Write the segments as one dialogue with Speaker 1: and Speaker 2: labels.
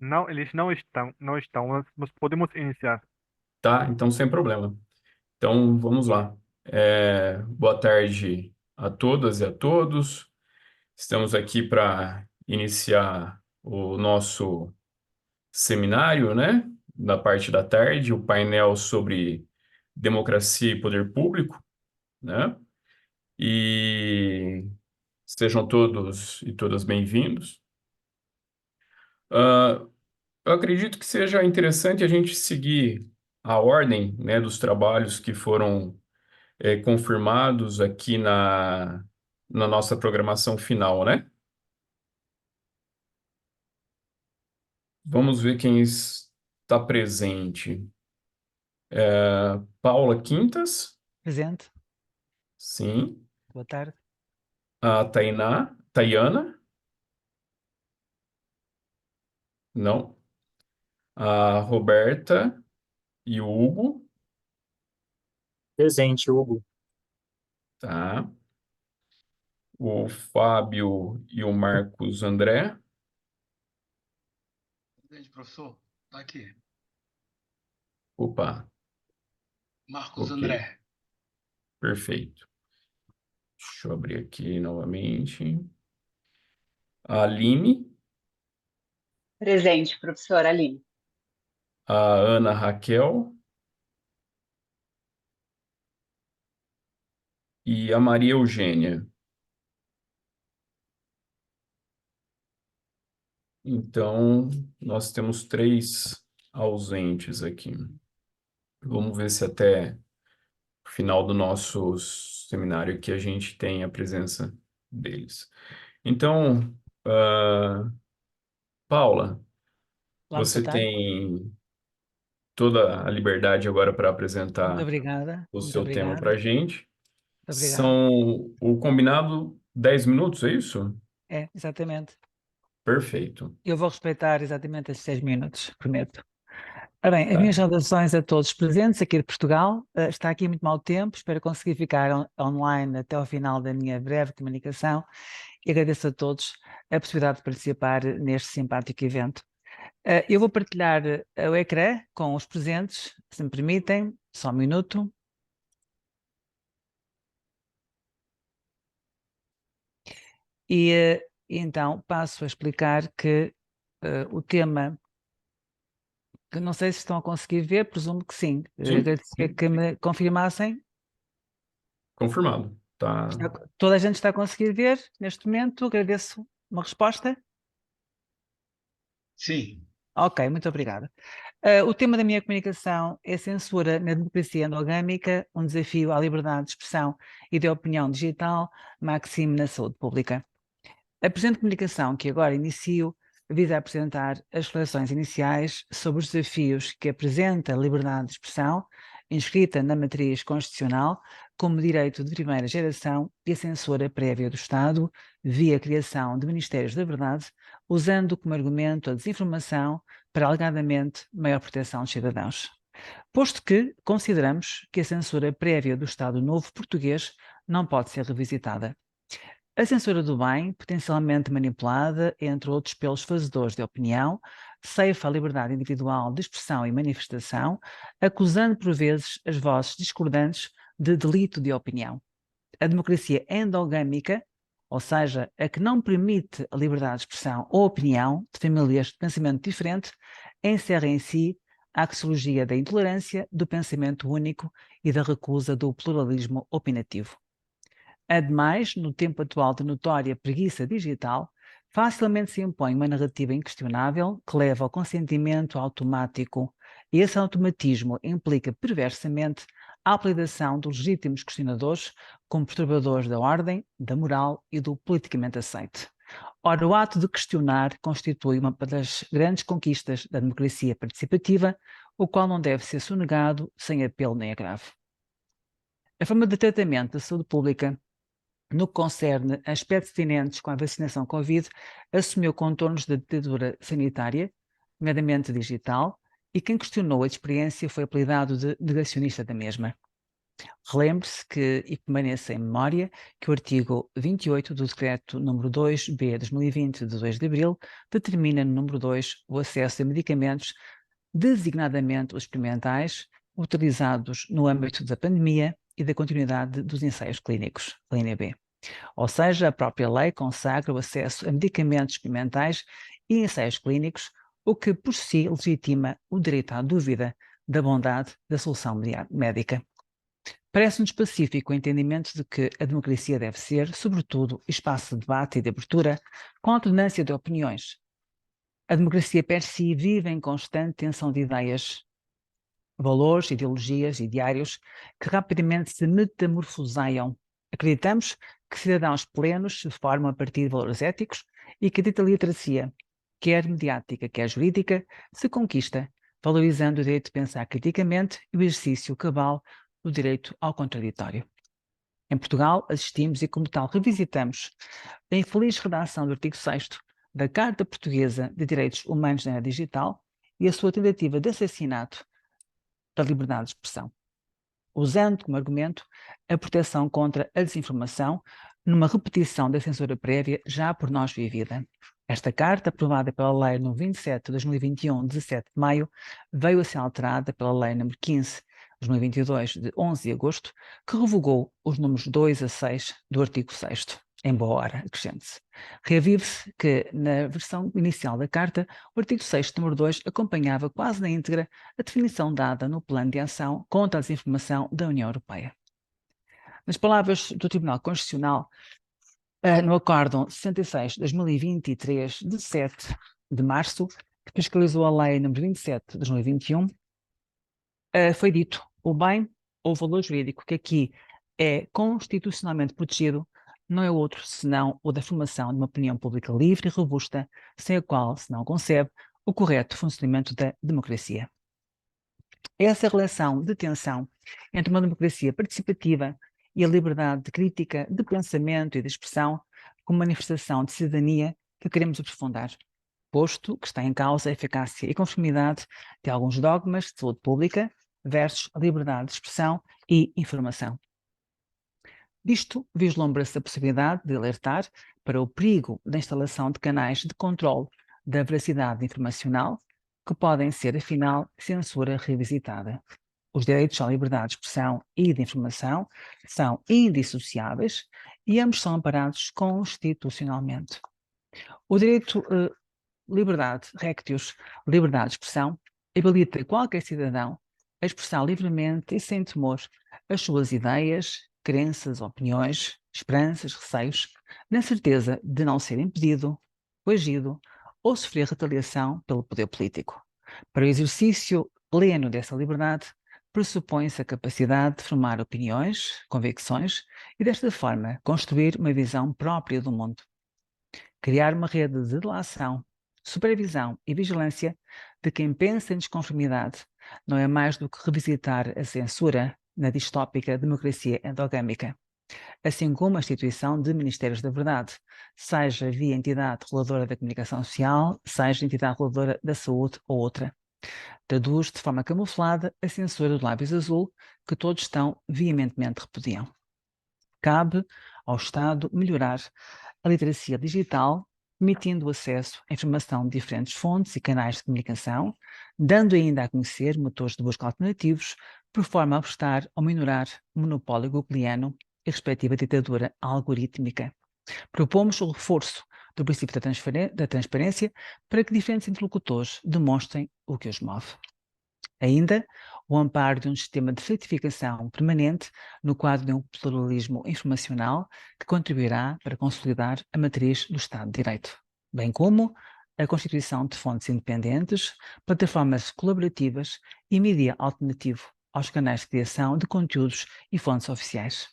Speaker 1: Não, eles não estão, mas podemos iniciar.
Speaker 2: Tá, então sem problema. Então vamos lá. Boa tarde a todas e a todos. Estamos aqui para iniciar o nosso seminário, né? Da parte da tarde, o painel sobre democracia e poder público, né? E sejam todos e todas bem-vindos. Ah, eu acredito que seja interessante a gente seguir a ordem, né, dos trabalhos que foram confirmados aqui na nossa programação final, né? Vamos ver quem está presente. Paula Quintas,
Speaker 3: Presente.
Speaker 2: sim.
Speaker 3: Boa tarde.
Speaker 2: A Tayana, não. A Roberta e o Hugo,
Speaker 4: Presente, Hugo.
Speaker 2: tá? O Fábio e o Marcos André,
Speaker 5: Presente, professor. Tá aqui.
Speaker 2: opa,
Speaker 5: Marcos
Speaker 2: ok,
Speaker 5: André.
Speaker 2: perfeito. Deixa eu abrir aqui novamente. A Aline,
Speaker 6: Presente, professora Aline.
Speaker 2: a Ana Raquel e a Maria Eugênia. Então, nós temos três ausentes aqui. Vamos ver se até o final do nosso seminário aqui a gente tem a presença deles. Então, Paula,
Speaker 3: Olá, muito boa
Speaker 2: você
Speaker 3: tarde.
Speaker 2: tem toda a liberdade agora para
Speaker 3: Muito
Speaker 2: apresentar
Speaker 3: obrigada.
Speaker 2: o
Speaker 3: Muito
Speaker 2: seu tema
Speaker 3: obrigada.
Speaker 2: para a gente.
Speaker 3: Muito obrigada.
Speaker 2: São o combinado 10 minutos, é isso?
Speaker 3: É, exatamente.
Speaker 2: Perfeito.
Speaker 3: Eu vou respeitar exatamente esses 6 minutos, prometo. Ora bem, as
Speaker 2: Tá.
Speaker 3: minhas saudações a todos os presentes aqui de Portugal. Está aqui muito mau tempo, espero conseguir ficar online até ao final da minha breve comunicação e agradeço a todos a possibilidade de participar neste simpático evento. Eu vou partilhar o ecrã com os presentes, se me permitem, só um minuto. E então passo a explicar que o tema, que não sei se estão a conseguir ver, presumo que sim.
Speaker 2: Sim,
Speaker 3: Agradecer
Speaker 2: sim.
Speaker 3: que me confirmassem.
Speaker 2: Confirmado. Tá.
Speaker 3: Toda a gente está a conseguir ver neste momento. Agradeço uma resposta.
Speaker 5: Sim.
Speaker 3: Ok, muito obrigada. O tema da minha comunicação é censura na democracia endogâmica, um desafio à liberdade de expressão e de opinião digital, máximo na saúde pública. A presente comunicação que agora inicio visa apresentar as reflexões iniciais sobre os desafios que apresenta a liberdade de expressão, inscrita na matriz constitucional como direito de primeira geração e a censura prévia do Estado, via criação de Ministérios da Verdade, usando como argumento a desinformação para alegadamente maior proteção dos cidadãos. Posto que consideramos que a censura prévia do Estado Novo Português não pode ser revisitada. A censura do bem, potencialmente manipulada, entre outros pelos fazedores de opinião, ceifa a liberdade individual de expressão e manifestação, acusando por vezes as vozes discordantes de delito de opinião. A democracia endogâmica, ou seja, a que não permite a liberdade de expressão ou opinião de famílias de pensamento diferente, encerra em si a axiologia da intolerância, do pensamento único e da recusa do pluralismo opinativo. Ademais, no tempo atual de notória preguiça digital, facilmente se impõe uma narrativa inquestionável que leva ao consentimento automático, e esse automatismo implica perversamente a apelidação dos legítimos questionadores como perturbadores da ordem, da moral e do politicamente aceite. Ora, o ato de questionar constitui uma das grandes conquistas da democracia participativa, o qual não deve ser sonegado sem apelo nem agravo. A forma de tratamento da saúde pública no que concerne a aspectos tinentes com a vacinação Covid, assumiu contornos de ditadura sanitária, nomeadamente digital, e quem questionou a experiência foi apelidado de negacionista da mesma. Relembre-se que, e permaneça em memória, que o artigo 28 do Decreto número 2B de 2020, de 2 de abril, determina no número 2 o acesso a medicamentos, designadamente os experimentais, utilizados no âmbito da pandemia e da continuidade dos ensaios clínicos, a linha B. Ou seja, a própria lei consagra o acesso a medicamentos experimentais e ensaios clínicos, o que por si legitima o direito à dúvida da bondade da solução médica. Parece-nos pacífico o entendimento de que a democracia deve ser, sobretudo, espaço de debate e de abertura, com alternância de opiniões. A democracia per si vive em constante tensão de ideias, valores, ideologias, ideários, que rapidamente se metamorfoseiam. Acreditamos que cidadãos plenos se formam a partir de valores éticos e que a dita literacia, quer mediática, quer jurídica, se conquista, valorizando o direito de pensar criticamente e o exercício cabal do direito ao contraditório. Em Portugal, assistimos e, como tal, revisitamos a infeliz redação do artigo 6º da Carta Portuguesa de Direitos Humanos na Era Digital e a sua tentativa de assassinato da liberdade de expressão, usando como argumento a proteção contra a desinformação numa repetição da censura prévia já por nós vivida. Esta carta, aprovada pela Lei no 27 de 2021, 17 de maio, veio a ser alterada pela Lei nº 15 de 2022, de 11 de agosto, que revogou os números 2 a 6 do artigo 6º. Em boa hora, acrescente-se. Reavive-se que, na versão inicial da Carta, o artigo 6º, número 2, acompanhava quase na íntegra a definição dada no Plano de Ação contra a Desinformação da União Europeia. Nas palavras do Tribunal Constitucional, no Acórdão 66 de 2023, de 7 de março, que fiscalizou a Lei nº 27 de 2021, foi dito o bem ou valor jurídico que aqui é constitucionalmente protegido não é outro senão o da formação de uma opinião pública livre e robusta, sem a qual se não concebe o correto funcionamento da democracia. Essa relação de tensão entre uma democracia participativa e a liberdade de crítica, de pensamento e de expressão, como manifestação de cidadania que queremos aprofundar, posto que está em causa a eficácia e conformidade de alguns dogmas de saúde pública versus a liberdade de expressão e informação. Disto vislumbra-se a possibilidade de alertar para o perigo da instalação de canais de controle da veracidade informacional, que podem ser, afinal, censura revisitada. Os direitos à liberdade de expressão e de informação são indissociáveis e ambos são amparados constitucionalmente. O direito liberdade, rectius, liberdade de expressão, habilita qualquer cidadão a expressar livremente e sem temor as suas ideias, crenças, opiniões, esperanças, receios, na certeza de não ser impedido, coagido ou sofrer retaliação pelo poder político. Para o exercício pleno dessa liberdade, pressupõe-se a capacidade de formar opiniões, convicções e, desta forma, construir uma visão própria do mundo. Criar uma rede de delação, supervisão e vigilância de quem pensa em desconformidade não é mais do que revisitar a censura na distópica democracia endogâmica, assim como a instituição de Ministérios da Verdade, seja via entidade reguladora da comunicação social, seja entidade reguladora da saúde ou outra. Traduz de forma camuflada a censura do lápis azul que todos tão veementemente repudiam. Cabe ao Estado melhorar a literacia digital, permitindo o acesso à informação de diferentes fontes e canais de comunicação, dando ainda a conhecer motores de busca alternativos, por forma a obstar ou minorar o monopólio googleano e a respectiva ditadura algorítmica. Propomos o reforço do princípio da transparência para que diferentes interlocutores demonstrem o que os move. Ainda, o amparo de um sistema de certificação permanente no quadro de um pluralismo informacional que contribuirá para consolidar a matriz do Estado de Direito, bem como a constituição de fontes independentes, plataformas colaborativas e mídia alternativo aos canais de criação de conteúdos e fontes oficiais.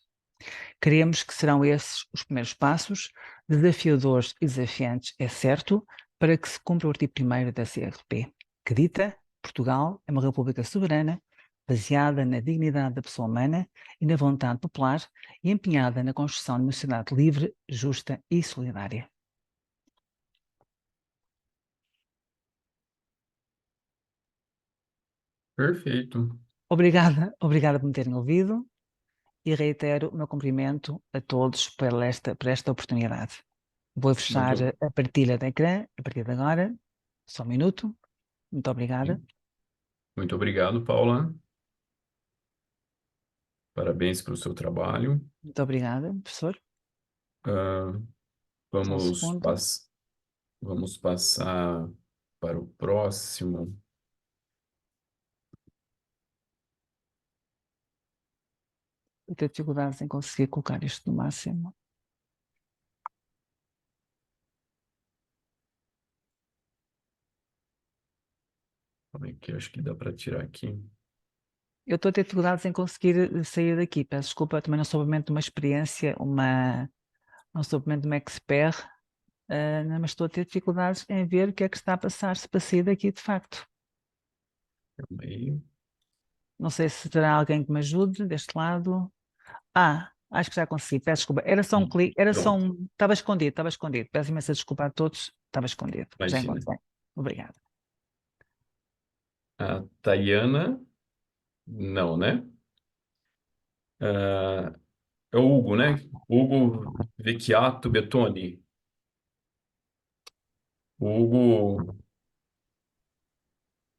Speaker 3: Queremos que serão esses os primeiros passos, desafiadores e desafiantes, é certo, para que se cumpra o artigo 1º da CRP, que dita: Portugal é uma república soberana, baseada na dignidade da pessoa humana e na vontade popular e empenhada na construção de uma sociedade livre, justa e solidária.
Speaker 2: Perfeito.
Speaker 3: Obrigada por me terem ouvido. e reitero o meu cumprimento a todos por esta oportunidade. Vou fechar
Speaker 2: Muito,
Speaker 3: a partilha de ecrã a partir de agora. Só um minuto. Muito obrigada.
Speaker 2: muito obrigado, Paula. Parabéns pelo seu trabalho.
Speaker 3: Muito obrigada, professor.
Speaker 2: Ah,
Speaker 3: Só um
Speaker 2: vamos,
Speaker 3: segundo.
Speaker 2: vamos passar para o próximo.
Speaker 3: Eu tenho dificuldades em conseguir colocar isto no máximo.
Speaker 2: Como é que acho que dá para tirar aqui?
Speaker 3: Eu estou a ter dificuldades em conseguir sair daqui. Peço desculpa, também não sou propriamente uma experiência, não sou propriamente uma expert, mas estou a ter dificuldades em ver o que é que está a passar-se para sair daqui de facto.
Speaker 2: Calma aí.
Speaker 3: Não sei se terá alguém que me ajude deste lado. Acho que já consegui, peço desculpa. Era só um clique,
Speaker 2: Pronto,
Speaker 3: estava escondido, estava escondido. Peço imensa desculpa a todos, estava escondido. Já
Speaker 2: imagina.
Speaker 3: encontrei. Obrigada.
Speaker 2: A Tayana, não, né? É o Hugo, né? Hugo Vecchiato Betoni. O Hugo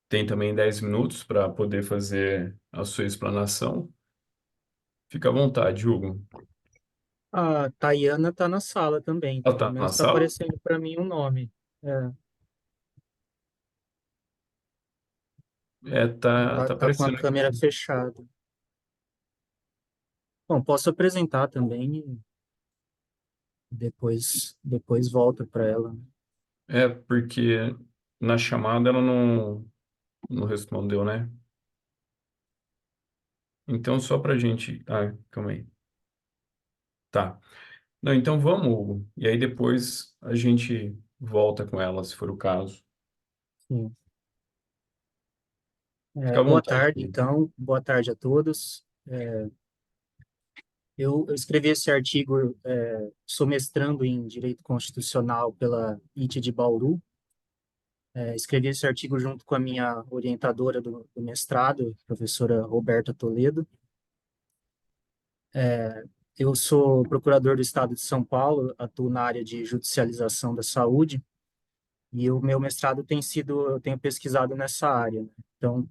Speaker 2: tem também 10 minutos para poder fazer a sua explanação. Fica à vontade, Hugo.
Speaker 4: A Tayana tá na sala também,
Speaker 2: Ela
Speaker 4: pelo
Speaker 2: está na
Speaker 4: menos tá
Speaker 2: sala?
Speaker 4: aparecendo para mim um nome. É,
Speaker 2: Tá
Speaker 4: tá com a
Speaker 2: aparecendo
Speaker 4: câmera
Speaker 2: aqui.
Speaker 4: fechada. Bom, posso apresentar também e depois volta para ela.
Speaker 2: É porque na chamada ela não respondeu, né? Então, só para gente. Calma aí. Tá. Não, então vamos, Hugo. E aí depois a gente volta com ela, se for o caso.
Speaker 4: Sim.
Speaker 2: Fica à
Speaker 4: Boa
Speaker 2: vontade,
Speaker 4: tarde,
Speaker 2: Hugo.
Speaker 4: então. Boa tarde a todos. Eu escrevi esse artigo, sou mestrando em Direito Constitucional pela ITE de Bauru. Escrevi esse artigo junto com a minha orientadora do mestrado, professora Roberta Toledo. Eu sou procurador do Estado de São Paulo, atuo na área de judicialização da saúde, e o meu mestrado eu tenho pesquisado nessa área, né? Então,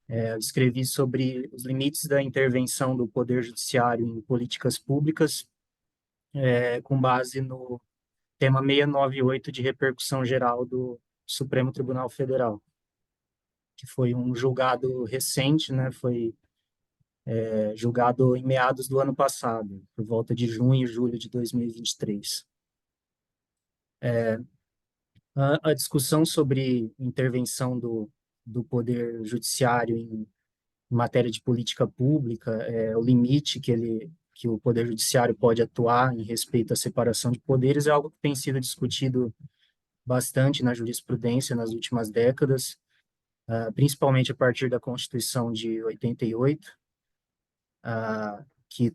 Speaker 4: eu escrevi sobre os limites da intervenção do Poder Judiciário em políticas públicas, com base no tema 698 de repercussão geral do Supremo Tribunal Federal, que foi um julgado recente, né? Foi julgado em meados do ano passado, por volta de junho e julho de 2023. A discussão sobre intervenção do Poder Judiciário em matéria de política pública, o limite que o Poder Judiciário pode atuar em respeito à separação de poderes, é algo que tem sido discutido bastante na jurisprudência nas últimas décadas, principalmente a partir da Constituição de 88, que,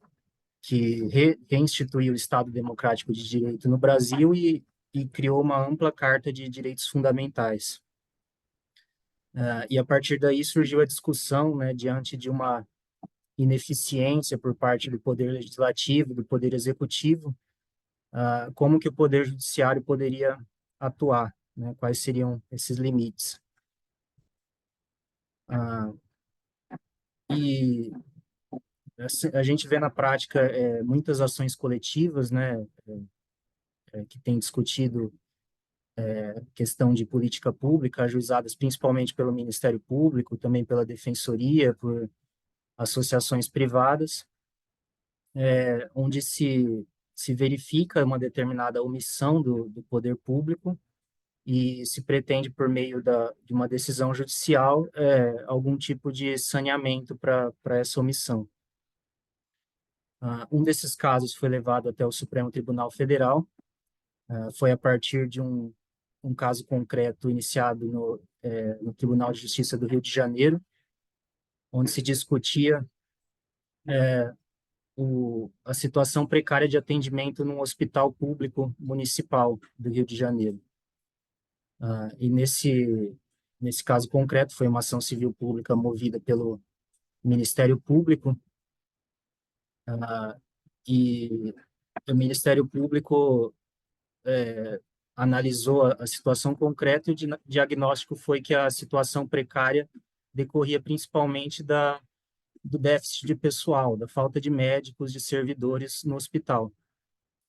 Speaker 4: reinstituiu o Estado Democrático de Direito no Brasil e criou uma ampla Carta de Direitos Fundamentais. E a partir daí surgiu a discussão, né, diante de uma ineficiência por parte do Poder Legislativo, do Poder Executivo, como que o Poder Judiciário poderia atuar, né, quais seriam esses limites. Ah, e assim, a gente vê na prática muitas ações coletivas, né, que têm discutido questão de política pública, ajuizadas principalmente pelo Ministério Público, também pela Defensoria, por associações privadas, onde se verifica uma determinada omissão do poder público e se pretende, por meio de uma decisão judicial, algum tipo de saneamento para essa omissão. Um desses casos foi levado até o Supremo Tribunal Federal, foi a partir de um caso concreto iniciado no Tribunal de Justiça do Rio de Janeiro, onde se discutia a situação precária de atendimento num hospital público municipal do Rio de Janeiro. E nesse caso concreto, foi uma ação civil pública movida pelo Ministério Público, E o Ministério Público analisou a situação concreta e o diagnóstico foi que a situação precária decorria principalmente do déficit de pessoal, da falta de médicos, de servidores no hospital.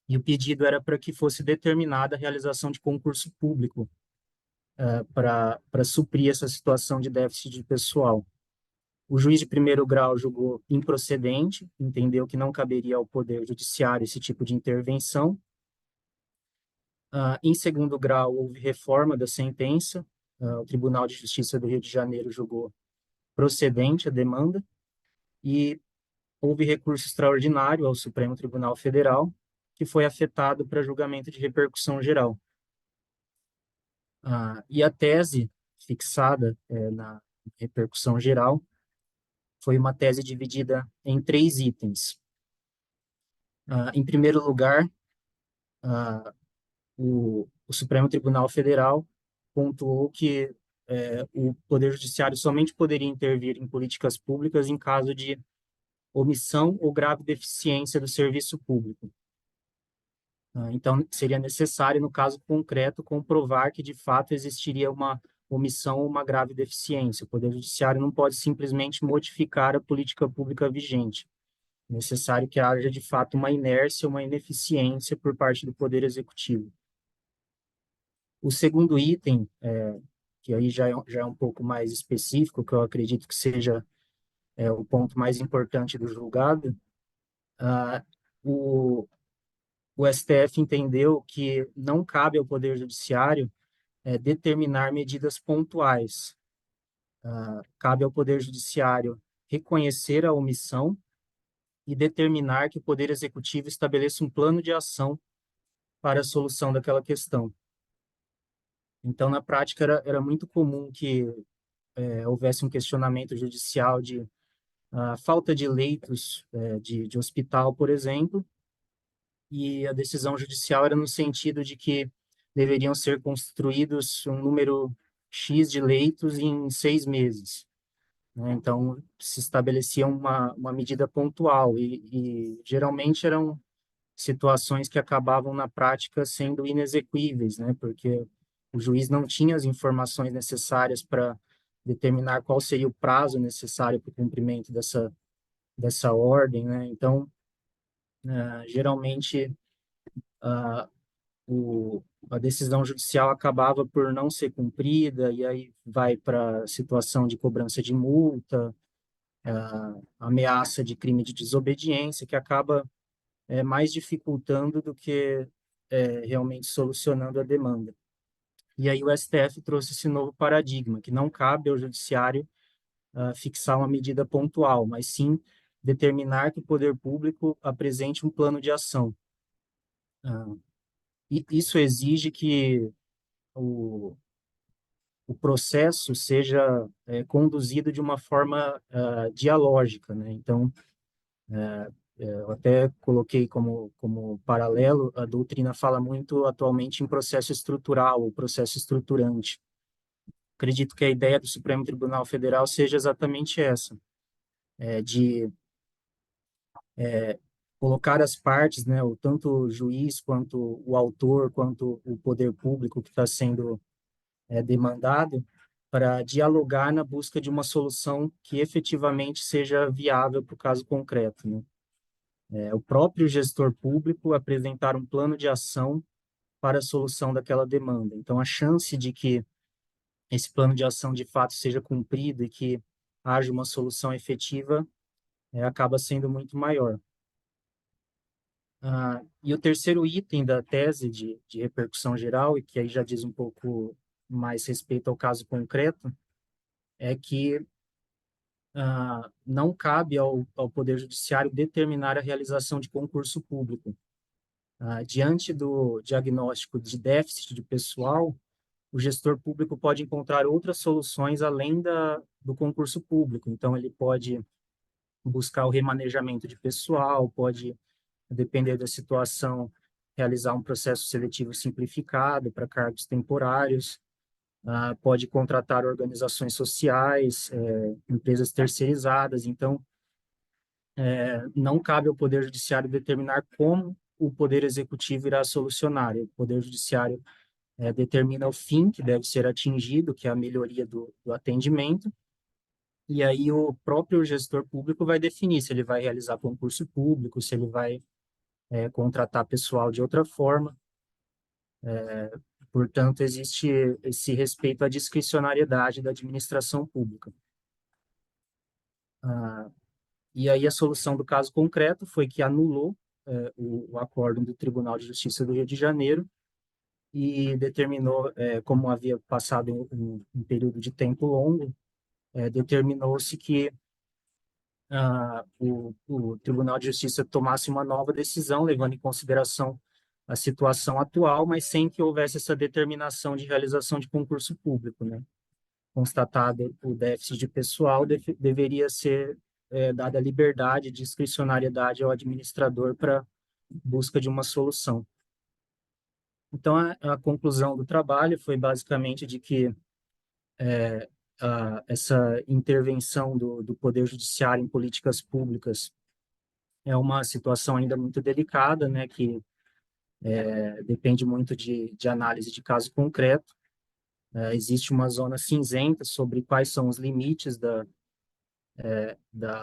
Speaker 4: E o pedido era para que fosse determinada a realização de concurso público para suprir essa situação de déficit de pessoal. O juiz de primeiro grau julgou improcedente, entendeu que não caberia ao Poder Judiciário esse tipo de intervenção. Em segundo grau, houve reforma da sentença. O Tribunal de Justiça do Rio de Janeiro julgou procedente a demanda e houve recurso extraordinário ao Supremo Tribunal Federal, que foi afetado para julgamento de repercussão geral. E a tese fixada na repercussão geral foi uma tese dividida em 3 itens. Em primeiro lugar, o Supremo Tribunal Federal pontuou que o Poder Judiciário somente poderia intervir em políticas públicas em caso de omissão ou grave deficiência do serviço público. Então, seria necessário, no caso concreto, comprovar que, de fato, existiria uma omissão ou uma grave deficiência. O Poder Judiciário não pode simplesmente modificar a política pública vigente. É necessário que haja, de fato, uma inércia, uma ineficiência por parte do Poder Executivo. O segundo item, que aí já é um pouco mais específico, que eu acredito que seja o ponto mais importante do julgado, o STF entendeu que não cabe ao Poder Judiciário determinar medidas pontuais. Cabe ao Poder Judiciário reconhecer a omissão e determinar que o Poder Executivo estabeleça um plano de ação para a solução daquela questão. Então, na prática, era muito comum que houvesse um questionamento judicial de falta de leitos de hospital, por exemplo, e a decisão judicial era no sentido de que deveriam ser construídos um número X de leitos em 6 meses. Né? Então, se estabelecia uma medida pontual e geralmente eram situações que acabavam, na prática, sendo inexequíveis, né? Porque o juiz não tinha as informações necessárias para determinar qual seria o prazo necessário para o cumprimento dessa ordem, né? Então, geralmente, a decisão judicial acabava por não ser cumprida, e aí vai para a situação de cobrança de multa, ameaça de crime de desobediência, que acaba mais dificultando do que realmente solucionando a demanda. E aí o STF trouxe esse novo paradigma, que não cabe ao judiciário fixar uma medida pontual, mas sim determinar que o poder público apresente um plano de ação. E isso exige que o processo seja conduzido de uma forma dialógica, né? Então, eu até coloquei como paralelo, a doutrina fala muito atualmente em processo estrutural, ou processo estruturante. Acredito que a ideia do Supremo Tribunal Federal seja exatamente essa, de colocar as partes, né, tanto o juiz, quanto o autor, quanto o poder público que está sendo demandado, para dialogar na busca de uma solução que efetivamente seja viável para o caso concreto, né? O próprio gestor público apresentar um plano de ação para a solução daquela demanda. Então, a chance de que esse plano de ação de fato seja cumprido e que haja uma solução efetiva acaba sendo muito maior. E o terceiro item da tese de repercussão geral, e que aí já diz um pouco mais respeito ao caso concreto, é que não cabe ao Poder Judiciário determinar a realização de concurso público. Diante do diagnóstico de déficit de pessoal, o gestor público pode encontrar outras soluções além do concurso público. Então, ele pode buscar o remanejamento de pessoal, pode, depender da situação, realizar um processo seletivo simplificado para cargos temporários, pode contratar organizações sociais, empresas terceirizadas. Então, não cabe ao Poder Judiciário determinar como o Poder Executivo irá solucionar. O Poder Judiciário determina o fim que deve ser atingido, que é a melhoria do atendimento, e aí o próprio gestor público vai definir se ele vai realizar concurso público, se ele vai contratar pessoal de outra forma. Portanto, existe esse respeito à discricionariedade da administração pública. E aí a solução do caso concreto foi que anulou o acórdão do Tribunal de Justiça do Rio de Janeiro e determinou, como havia passado um período de tempo longo, determinou-se que o Tribunal de Justiça tomasse uma nova decisão, levando em consideração a situação atual, mas sem que houvesse essa determinação de realização de concurso público, né? Constatado o déficit de pessoal, deveria ser dada liberdade, discricionariedade ao administrador para busca de uma solução. Então, a conclusão do trabalho foi basicamente de que essa intervenção do Poder Judiciário em políticas públicas é uma situação ainda muito delicada, né, que depende muito de análise de caso concreto. Existe uma zona cinzenta sobre quais são os limites da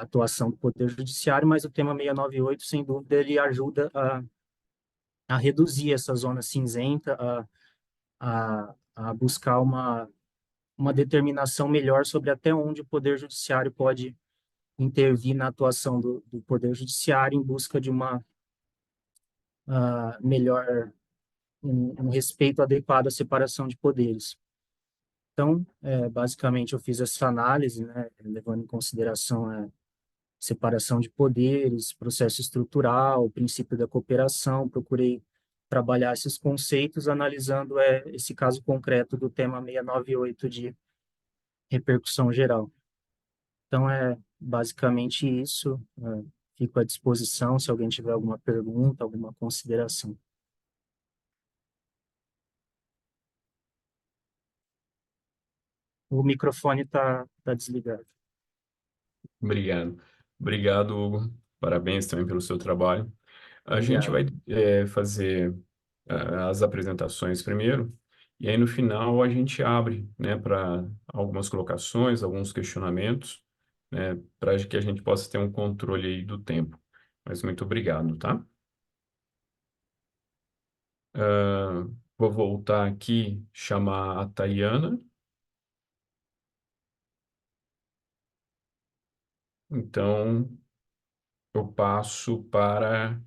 Speaker 4: atuação do Poder Judiciário, mas o tema 698, sem dúvida, ele ajuda a reduzir essa zona cinzenta, a buscar uma determinação melhor sobre até onde o Poder Judiciário pode intervir na atuação do Poder Judiciário em busca de uma melhor, um respeito adequado à separação de poderes. Então, basicamente, eu fiz essa análise, né, levando em consideração a separação de poderes, processo estrutural, princípio da cooperação, procurei trabalhar esses conceitos analisando esse caso concreto do tema 698 de repercussão geral. Então, basicamente isso. Fico à disposição se alguém tiver alguma pergunta, alguma consideração. O microfone tá desligado.
Speaker 2: Obrigado. Obrigado, Hugo. Parabéns também pelo seu trabalho. A gente vai
Speaker 4: Obrigado.
Speaker 2: fazer as apresentações primeiro, e aí no final a gente abre, né, para algumas colocações, alguns questionamentos, né, para que a gente possa ter um controle aí do tempo. Mas muito obrigado, tá? Vou voltar aqui, chamar a Tayana. Então, eu passo para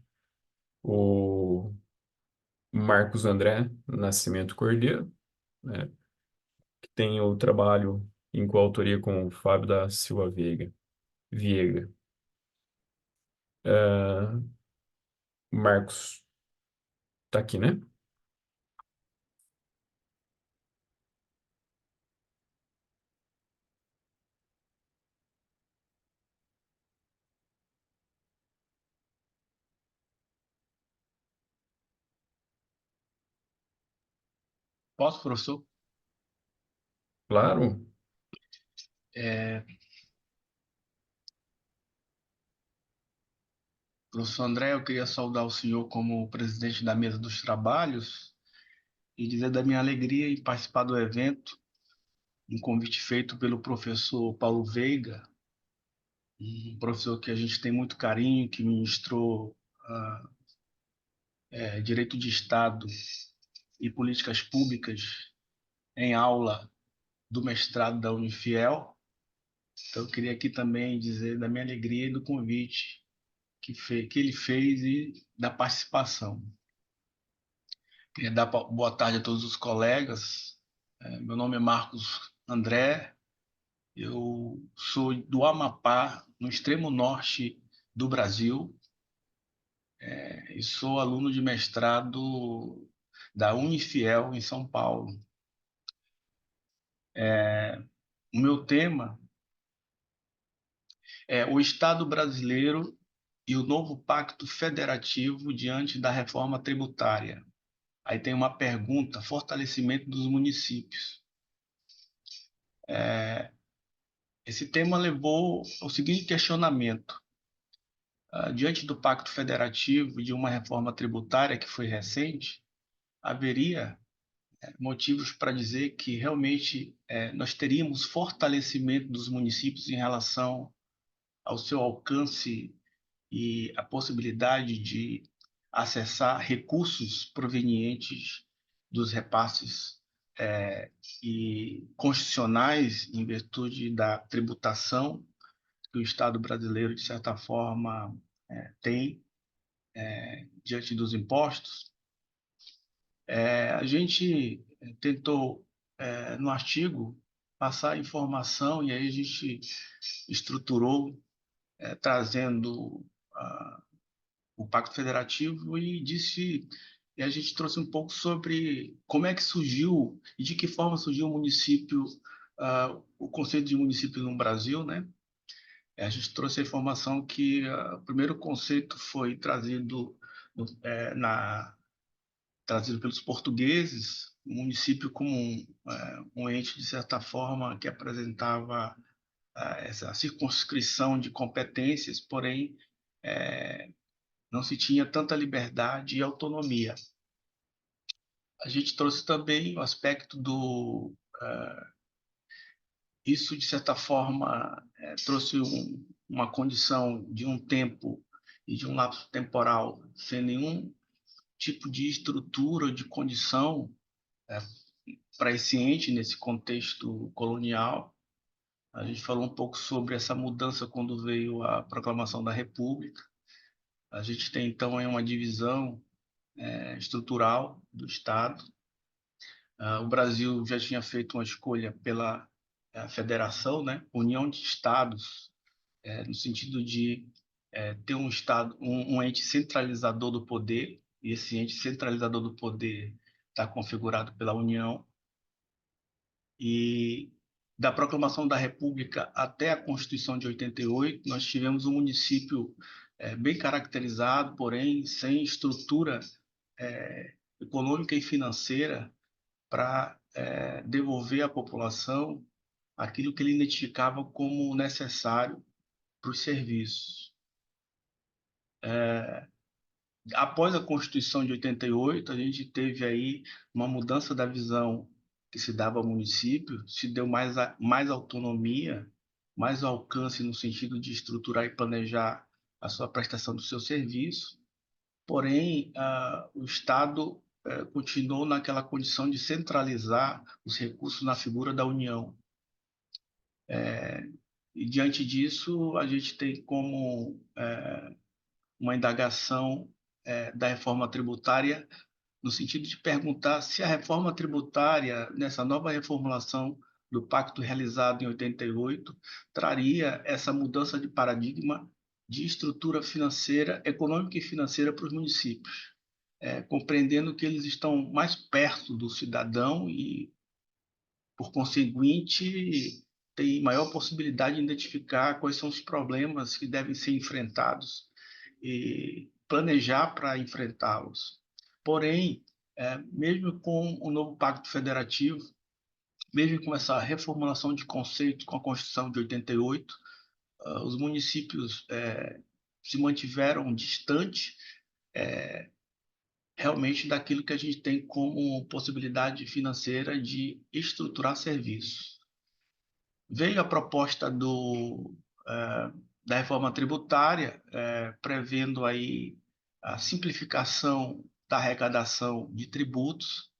Speaker 2: o Marcos André Nascimento Cordeiro, né, que tem o trabalho em coautoria com o Fábio da Silva Viega. Marcos, tá aqui, né?
Speaker 5: Posso, professor?
Speaker 2: Claro.
Speaker 5: Professor André, eu queria saudar o senhor como presidente da mesa dos trabalhos e dizer da minha alegria em participar do evento, um convite feito pelo professor Paulo Veiga, um professor que a gente tem muito carinho, que ministrou Direito de Estado e Políticas Públicas em aula do mestrado da Unifiel. Então, eu queria aqui também dizer da minha alegria e do convite que ele fez e da participação. Queria dar boa tarde a todos os colegas. Meu nome é Marcos André, eu sou do Amapá, no extremo norte do Brasil, e sou aluno de mestrado da Unifiel, em São Paulo. O meu tema é o Estado brasileiro e o novo pacto federativo diante da reforma tributária. Aí tem uma pergunta: fortalecimento dos municípios. Esse tema levou ao seguinte questionamento: diante do Pacto Federativo e de uma reforma tributária que foi recente, haveria motivos para dizer que realmente nós teríamos fortalecimento dos municípios em relação ao seu alcance e a possibilidade de acessar recursos provenientes dos repasses e constitucionais em virtude da tributação que o Estado brasileiro, de certa forma, tem diante dos impostos. A gente tentou, no artigo, passar informação e aí a gente estruturou, trazendo o Pacto Federativo e a gente trouxe um pouco sobre como é que surgiu e de que forma surgiu o município, o conceito de município no Brasil, né? A gente trouxe a informação que o primeiro conceito foi trazido trazido pelos portugueses, o município como um ente, de certa forma, que apresentava essa circunscrição de competências, porém não se tinha tanta liberdade e autonomia. A gente trouxe também o aspecto isso, de certa forma, trouxe uma condição de um tempo e de um lapso temporal sem nenhum tipo de estrutura, de condição para esse ente nesse contexto colonial. A gente falou um pouco sobre essa mudança quando veio a proclamação da República. A gente tem, então, uma divisão estrutural do Estado. O Brasil já tinha feito uma escolha pela federação, né? União de Estados, no sentido de ter um Estado, um ente centralizador do poder, e esse ente centralizador do poder está configurado pela União. E da proclamação da República até a Constituição de 88, nós tivemos um município bem caracterizado, porém sem estrutura econômica e financeira para devolver à população aquilo que ele identificava como necessário para os serviços. Após a Constituição de 88, a gente teve aí uma mudança da visão que se dava ao município, se deu mais autonomia, mais alcance no sentido de estruturar e planejar a sua prestação do seu serviço. Porém, o Estado continuou naquela condição de centralizar os recursos na figura da União. E, diante disso, a gente tem como uma indagação da reforma tributária, no sentido de perguntar se a reforma tributária, nessa nova reformulação do pacto realizado em 88, traria essa mudança de paradigma de estrutura financeira, econômica e financeira para os municípios, compreendendo que eles estão mais perto do cidadão e, por conseguinte, tem maior possibilidade de identificar quais são os problemas que devem ser enfrentados e planejar para enfrentá-los. Porém, mesmo com o novo Pacto Federativo, mesmo com essa reformulação de conceito com a Constituição de 88, os municípios se mantiveram distantes realmente daquilo que a gente tem como possibilidade financeira de estruturar serviços. Veio a proposta da reforma tributária, prevendo aí a simplificação da arrecadação de tributos,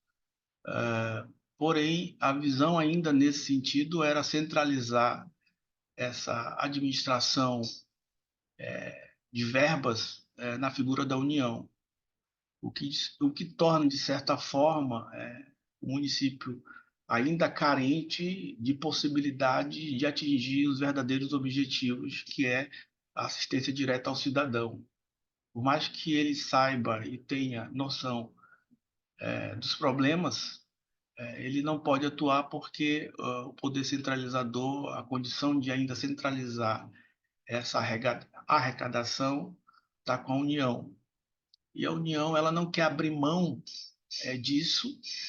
Speaker 5: porém, a visão ainda nesse sentido era centralizar essa administração de verbas na figura da União, o que torna, de certa forma, o município ainda carente de possibilidade de atingir os verdadeiros objetivos, que é a assistência direta ao cidadão. Por mais que ele saiba e tenha noção dos problemas, ele não pode atuar porque o poder centralizador, a condição de ainda centralizar essa arrecadação está com a União. E a União, ela não quer abrir mão disso,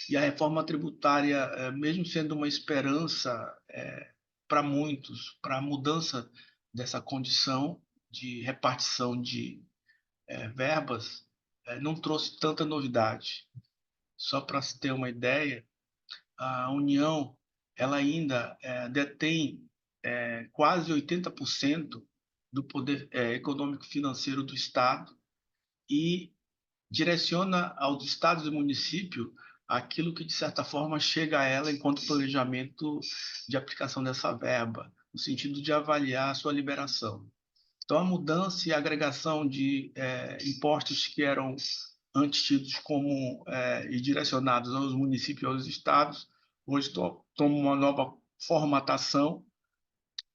Speaker 5: e a reforma tributária, mesmo sendo uma esperança para muitos, para a mudança dessa condição de repartição de verbas não trouxe tanta novidade. Só para se ter uma ideia, a União ela ainda detém quase 80% do poder econômico financeiro do Estado e direciona aos estados e municípios aquilo que, de certa forma, chega a ela enquanto planejamento de aplicação dessa verba, no sentido de avaliar a sua liberação. Então, a mudança e a agregação de impostos que eram antes tidos como e direcionados aos municípios e aos estados, hoje tomam uma nova formatação,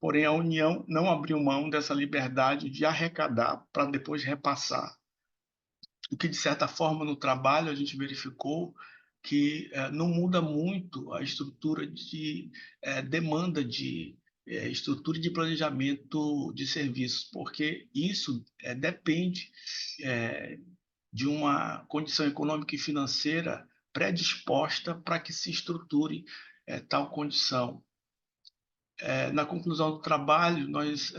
Speaker 5: porém a União não abriu mão dessa liberdade de arrecadar para depois repassar. O que, de certa forma, no trabalho a gente verificou que não muda muito a estrutura de demanda de estrutura de planejamento de serviços, porque isso depende de uma condição econômica e financeira predisposta para que se estruture tal condição. Na conclusão do trabalho, nós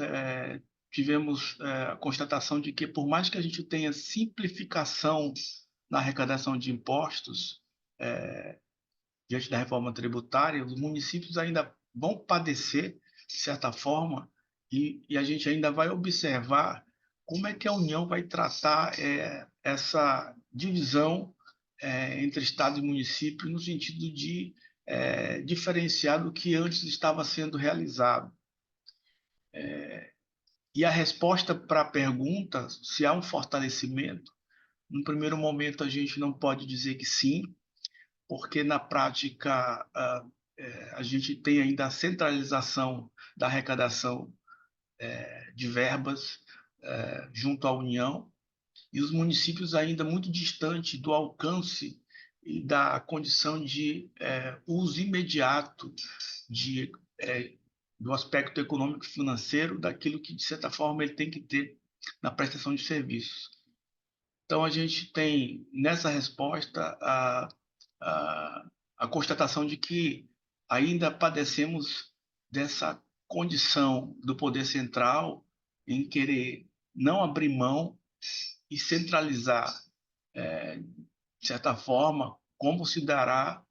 Speaker 5: tivemos a constatação de que, por mais que a gente tenha simplificação na arrecadação de impostos, diante da reforma tributária, os municípios ainda vão padecer, de certa forma, e a gente ainda vai observar como é que a União vai tratar essa divisão entre Estado e município no sentido de diferenciar do que antes estava sendo realizado. E a resposta para a pergunta, se há um fortalecimento, no primeiro momento a gente não pode dizer que sim, porque na prática a gente tem ainda a centralização da arrecadação de verbas junto à União, e os municípios ainda muito distantes do alcance e da condição de uso imediato do aspecto econômico e financeiro daquilo que, de certa forma, ele tem que ter na prestação de serviços. Então, a gente tem, nessa resposta, a constatação de que ainda padecemos dessa condição do poder central em querer não abrir mão e centralizar, de certa forma, como se dará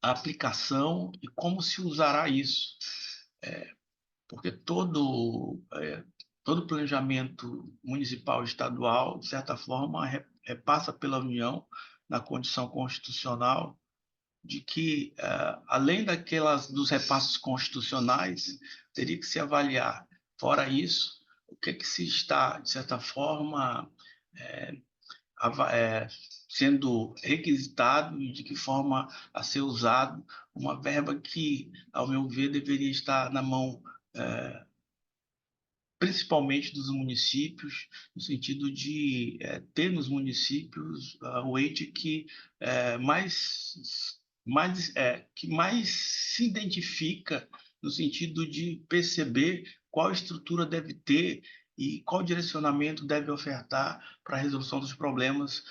Speaker 5: a aplicação e como se usará isso. Porque todo planejamento municipal e estadual, de certa forma, passa pela União na condição constitucional de que, além dos repasses constitucionais, teria que se avaliar, fora isso, o que é que se está, de certa forma, sendo requisitado e de que forma a ser usado uma verba que, ao meu ver, deveria estar na mão principalmente dos municípios, no sentido de ter nos municípios o ente que que mais se identifica no sentido de perceber qual estrutura deve ter e qual direcionamento deve ofertar para a resolução dos problemas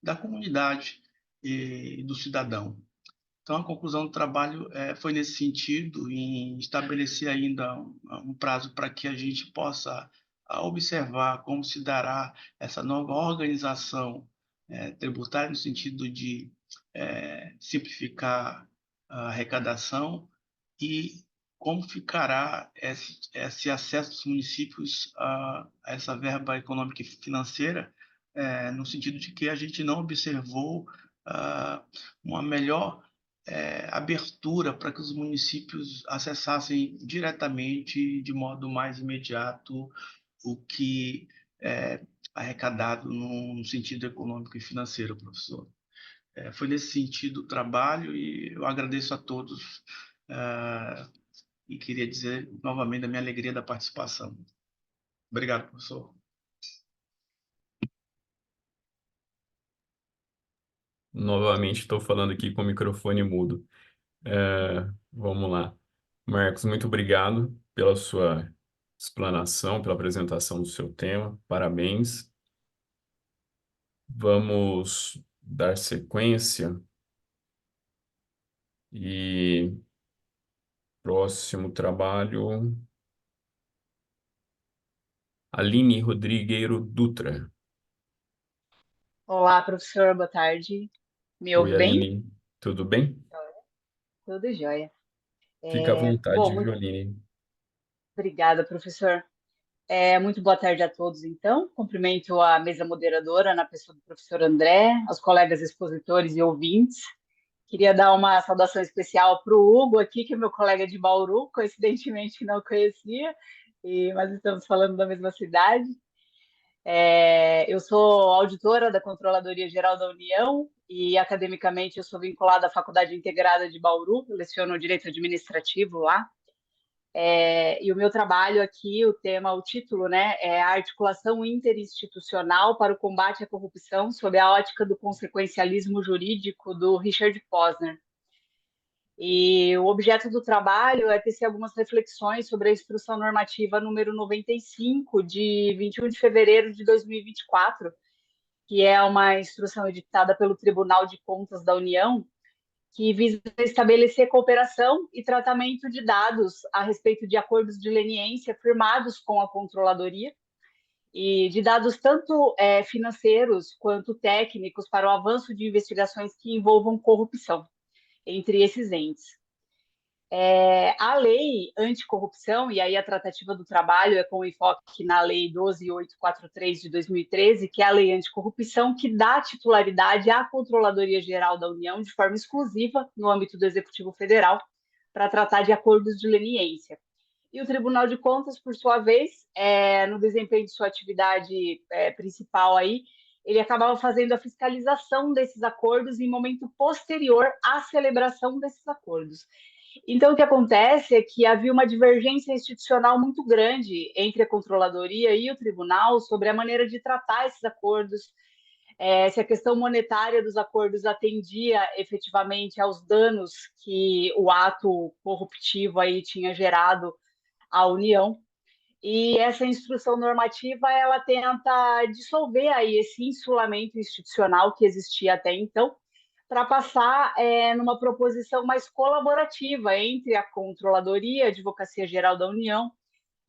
Speaker 5: da comunidade e do cidadão. Então, a conclusão do trabalho foi nesse sentido, em estabelecer ainda um prazo para que a gente possa observar como se dará essa nova organização tributária, no sentido de simplificar a arrecadação e como ficará esse acesso dos municípios a essa verba econômica e financeira, no sentido de que a gente não observou uma melhor abertura para que os municípios acessassem diretamente, de modo mais imediato, o que é arrecadado no sentido econômico e financeiro, professor. Foi nesse sentido o trabalho e eu agradeço a todos e queria dizer novamente da minha alegria da participação. Obrigado, professor.
Speaker 2: Novamente estou falando aqui com o microfone mudo. Vamos lá. Marcos, muito obrigado pela sua explanação, pela apresentação do seu tema. Parabéns. Vamos dar sequência e próximo trabalho. Aline Rodrigueiro Dutra.
Speaker 6: Olá, professor, boa tarde. Me ouve
Speaker 2: Oi,
Speaker 6: bem?
Speaker 2: Aline, tudo bem?
Speaker 6: Tudo jóia.
Speaker 2: Fica à
Speaker 6: Bom,
Speaker 2: vontade, viu,
Speaker 6: muito
Speaker 2: Aline?
Speaker 6: obrigada, professor. Muito boa tarde a todos, então. Cumprimento a mesa moderadora, na pessoa do professor André, aos colegas expositores e ouvintes. Queria dar uma saudação especial para o Hugo aqui, que é meu colega de Bauru, coincidentemente não conhecia, mas estamos falando da mesma cidade. Eu sou auditora da Controladoria Geral da União e, academicamente, eu sou vinculada à Faculdade Integrada de Bauru, eu leciono Direito Administrativo lá. E o meu trabalho aqui, o título, né, é a articulação interinstitucional para o combate à corrupção sob a ótica do consequencialismo jurídico do Richard Posner. E o objeto do trabalho é tecer algumas reflexões sobre a Instrução Normativa número 95, de 21 de fevereiro de 2024, que é uma instrução editada pelo Tribunal de Contas da União, que visa estabelecer cooperação e tratamento de dados a respeito de acordos de leniência firmados com a controladoria e de dados tanto financeiros quanto técnicos para o avanço de investigações que envolvam corrupção entre esses entes. A lei anticorrupção, e aí a tratativa do trabalho é com enfoque na Lei 12.843 de 2013, que é a lei anticorrupção, que dá titularidade à Controladoria Geral da União de forma exclusiva no âmbito do Executivo Federal para tratar de acordos de leniência. E o Tribunal de Contas, por sua vez, no desempenho de sua atividade principal aí, ele acabava fazendo a fiscalização desses acordos em momento posterior à celebração desses acordos. Então, o que acontece é que havia uma divergência institucional muito grande entre a controladoria e o tribunal sobre a maneira de tratar esses acordos, se a questão monetária dos acordos atendia efetivamente aos danos que o ato corruptivo aí tinha gerado à União. E essa instrução normativa, ela tenta dissolver aí esse insulamento institucional que existia até então, para passar numa proposição mais colaborativa entre a Controladoria, a Advocacia Geral da União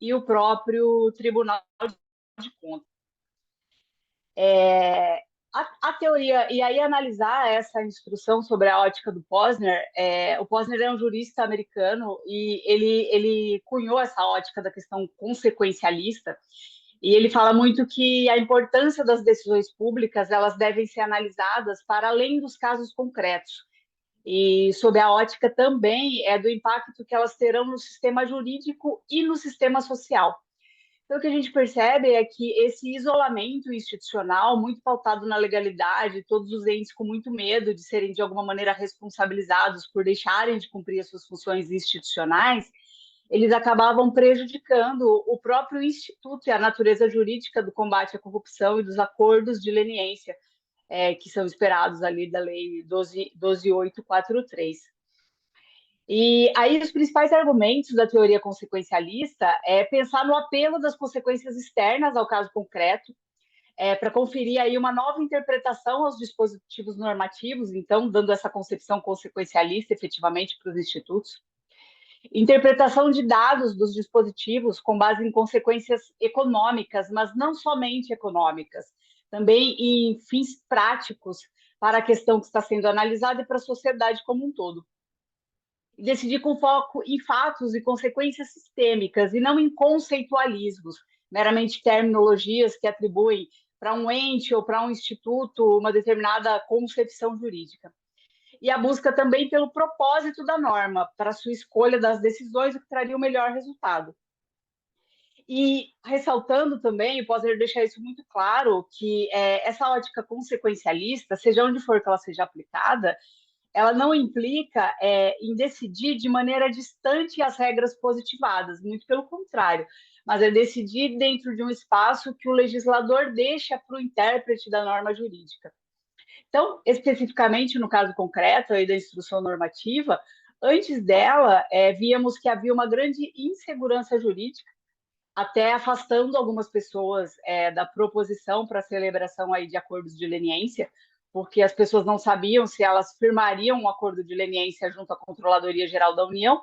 Speaker 6: e o próprio Tribunal de Contas. A teoria, e aí analisar essa instrução sobre a ótica do Posner, o Posner é um jurista americano e ele cunhou essa ótica da questão consequencialista, e ele fala muito que a importância das decisões públicas, elas devem ser analisadas para além dos casos concretos, e sob a ótica também do impacto que elas terão no sistema jurídico e no sistema social. Então, o que a gente percebe é que esse isolamento institucional, muito pautado na legalidade, todos os entes com muito medo de serem, de alguma maneira, responsabilizados por deixarem de cumprir as suas funções institucionais, eles acabavam prejudicando o próprio instituto e a natureza jurídica do combate à corrupção e dos acordos de leniência, que são esperados ali da Lei 12.843. E aí os principais argumentos da teoria consequencialista é pensar no apelo das consequências externas ao caso concreto, para conferir aí uma nova interpretação aos dispositivos normativos, então dando essa concepção consequencialista efetivamente para os institutos. Interpretação de dados dos dispositivos com base em consequências econômicas, mas não somente econômicas, também em fins práticos para a questão que está sendo analisada e para a sociedade como um todo. Decidir com foco em fatos e consequências sistêmicas e não em conceitualismos, meramente terminologias que atribuem para um ente ou para um instituto uma determinada concepção jurídica. E a busca também pelo propósito da norma, para a sua escolha das decisões, o que traria o melhor resultado. E ressaltando também, eu posso deixar isso muito claro, que essa ótica consequencialista, seja onde for que ela seja aplicada, ela não implica em decidir de maneira distante as regras positivadas, muito pelo contrário, mas é decidir dentro de um espaço que o legislador deixa para o intérprete da norma jurídica. Então, especificamente no caso concreto aí da instrução normativa, antes dela, víamos que havia uma grande insegurança jurídica, até afastando algumas pessoas da proposição para a celebração aí de acordos de leniência, porque as pessoas não sabiam se elas firmariam um acordo de leniência junto à Controladoria Geral da União,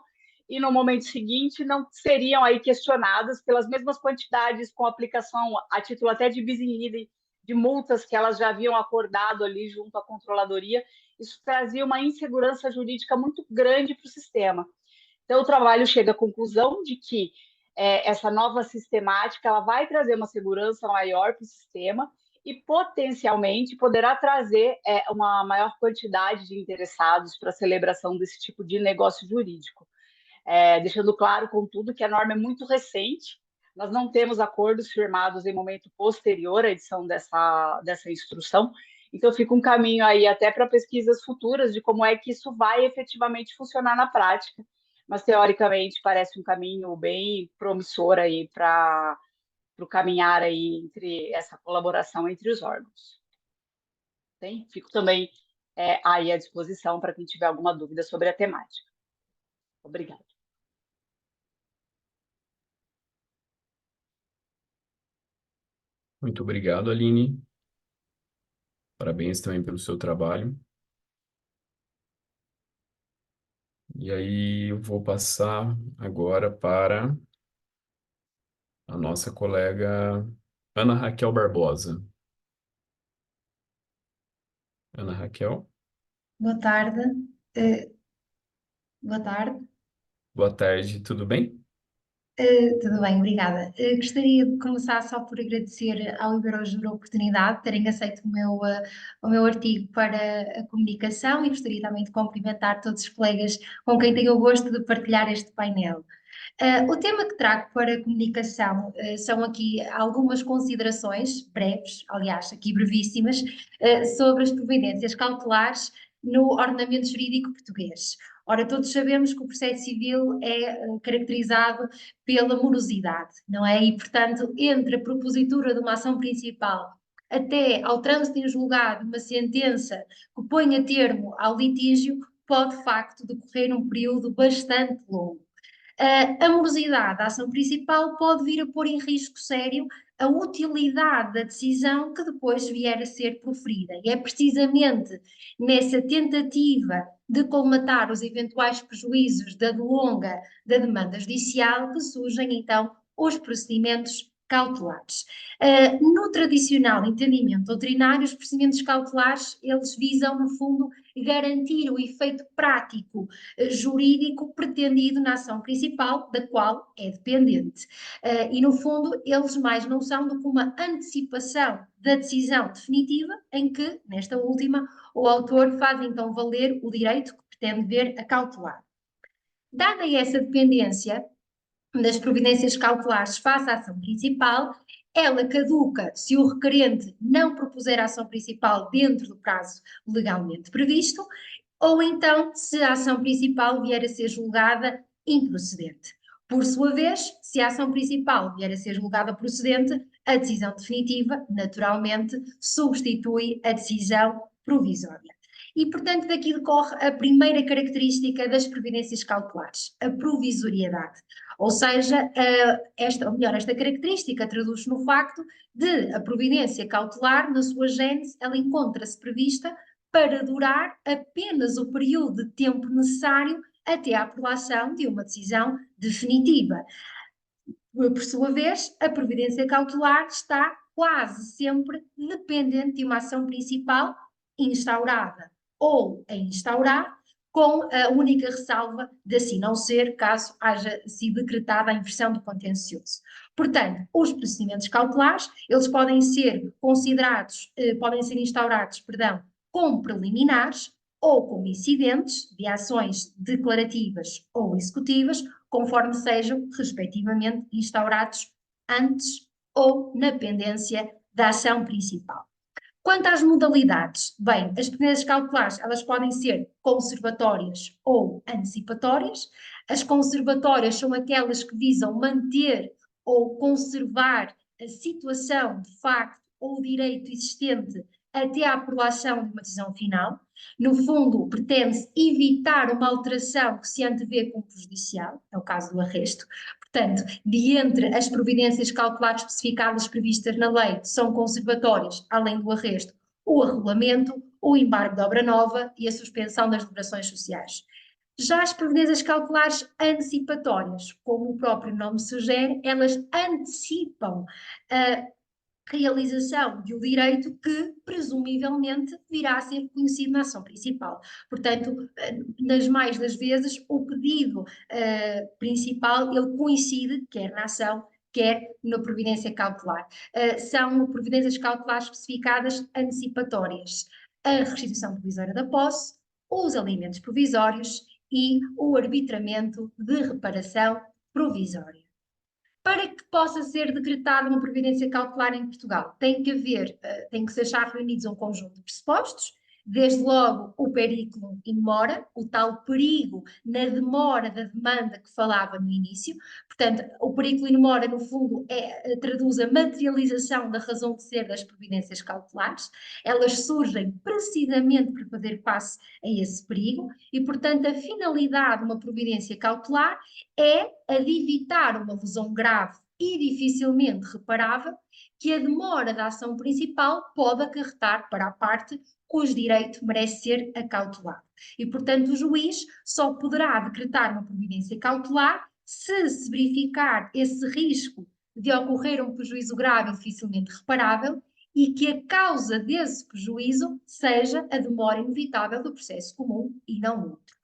Speaker 6: e no momento seguinte não seriam aí questionadas pelas mesmas quantidades com aplicação a título até de bis in idem de multas que elas já haviam acordado ali junto à controladoria. Isso trazia uma insegurança jurídica muito grande para o sistema. Então, o trabalho chega à conclusão de que essa nova sistemática ela vai trazer uma segurança maior para o sistema e, potencialmente, poderá trazer uma maior quantidade de interessados para a celebração desse tipo de negócio jurídico. Deixando claro, contudo, que a norma é muito recente, nós não temos acordos firmados em momento posterior à edição dessa instrução, então fica um caminho aí até para pesquisas futuras de como é que isso vai efetivamente funcionar na prática, mas teoricamente parece um caminho bem promissor aí para o caminhar aí entre essa colaboração entre os órgãos. Bem, fico também aí à disposição para quem tiver alguma dúvida sobre a temática. Obrigada.
Speaker 2: Muito obrigado, Aline. Parabéns também pelo seu trabalho. E aí, eu vou passar agora para a nossa colega Ana Raquel Barbosa. Ana Raquel,
Speaker 7: Boa tarde. Boa tarde.
Speaker 2: boa tarde, tudo bem?
Speaker 7: Tudo bem, obrigada. Gostaria de começar só por agradecer ao Iberojur a oportunidade de terem aceito o meu artigo para a comunicação e gostaria também de cumprimentar todos os colegas com quem tenho o gosto de partilhar este painel. O tema que trago para a comunicação são aqui algumas considerações breves, aliás, aqui brevíssimas, sobre as providências cautelares no ordenamento jurídico português. Ora, todos sabemos que o processo civil é caracterizado pela morosidade, não é? E, portanto, entre a propositura de uma ação principal até ao trânsito em julgado, uma sentença que ponha termo ao litígio, pode, de facto, decorrer um período bastante longo. A morosidade da ação principal pode vir a pôr em risco sério a utilidade da decisão que depois vier a ser proferida. E é precisamente nessa tentativa de colmatar os eventuais prejuízos da delonga da demanda judicial que surgem então os procedimentos cautelares. No tradicional entendimento doutrinário, os procedimentos cautelares, eles visam, no fundo, garantir o efeito prático jurídico pretendido na ação principal, da qual é dependente. E, no fundo, eles mais não são do que uma antecipação da decisão definitiva, em que, nesta última, o autor faz então valer o direito que pretende ver acautelar. Dada essa dependência das providências cautelares face à ação principal, ela caduca se o requerente não propuser a ação principal dentro do prazo legalmente previsto, ou então se a ação principal vier a ser julgada improcedente. Por sua vez, se a ação principal vier a ser julgada procedente, a decisão definitiva, naturalmente, substitui a decisão provisória. E, portanto, daqui decorre a primeira característica das providências cautelares, a provisoriedade. Ou seja, esta característica traduz-se no facto de a providência cautelar, na sua gênese, ela encontra-se prevista para durar apenas o período de tempo necessário até à aprovação de uma decisão definitiva. Por sua vez, a providência cautelar está quase sempre dependente de uma ação principal instaurada ou a instaurar, com a única ressalva de assim não ser, caso haja sido decretada a inversão do contencioso. Portanto, os procedimentos cautelares, eles podem ser considerados, podem ser instaurados, como preliminares ou como incidentes de ações declarativas ou executivas, conforme sejam, respectivamente, instaurados antes ou na pendência da ação principal. Quanto às modalidades, bem, as providências cautelares, elas podem ser conservatórias ou antecipatórias. As conservatórias são aquelas que visam manter ou conservar a situação de facto ou o direito existente até à aprovação de uma decisão final. No fundo, pretende-se evitar uma alteração que se antevê como prejudicial, é o caso do arresto. Portanto, de entre as providências cautelares especificadas previstas na lei, são conservatórias, além do arresto, o arrolamento, o embargo de obra nova e a suspensão das deliberações sociais. Já as providências cautelares antecipatórias, como o próprio nome sugere, elas antecipam a realização de um direito que, presumivelmente, virá a ser reconhecido na ação principal. Portanto, nas mais das vezes, o pedido principal, ele coincide quer na ação, quer na providência cautelar. São providências cautelares especificadas antecipatórias: a restituição provisória da posse, os alimentos provisórios e o arbitramento de reparação provisória. Para que possa ser decretada uma providência cautelar em Portugal, tem que se achar reunidos um conjunto de pressupostos, desde logo o periculum in mora, o tal perigo na demora da demanda que falava no início. Portanto, o periculum in mora, no fundo, traduz a materialização da razão de ser das providências cautelares. Elas surgem precisamente para fazer face a esse perigo e, portanto, a finalidade de uma providência cautelar é a de evitar uma lesão grave e dificilmente reparável que a demora da ação principal pode acarretar para a parte cujo direito merece ser acautelado. E, portanto, o juiz só poderá decretar uma providência cautelar se verificar esse risco de ocorrer um prejuízo grave e dificilmente reparável e que a causa desse prejuízo seja a demora inevitável do processo comum e não outro.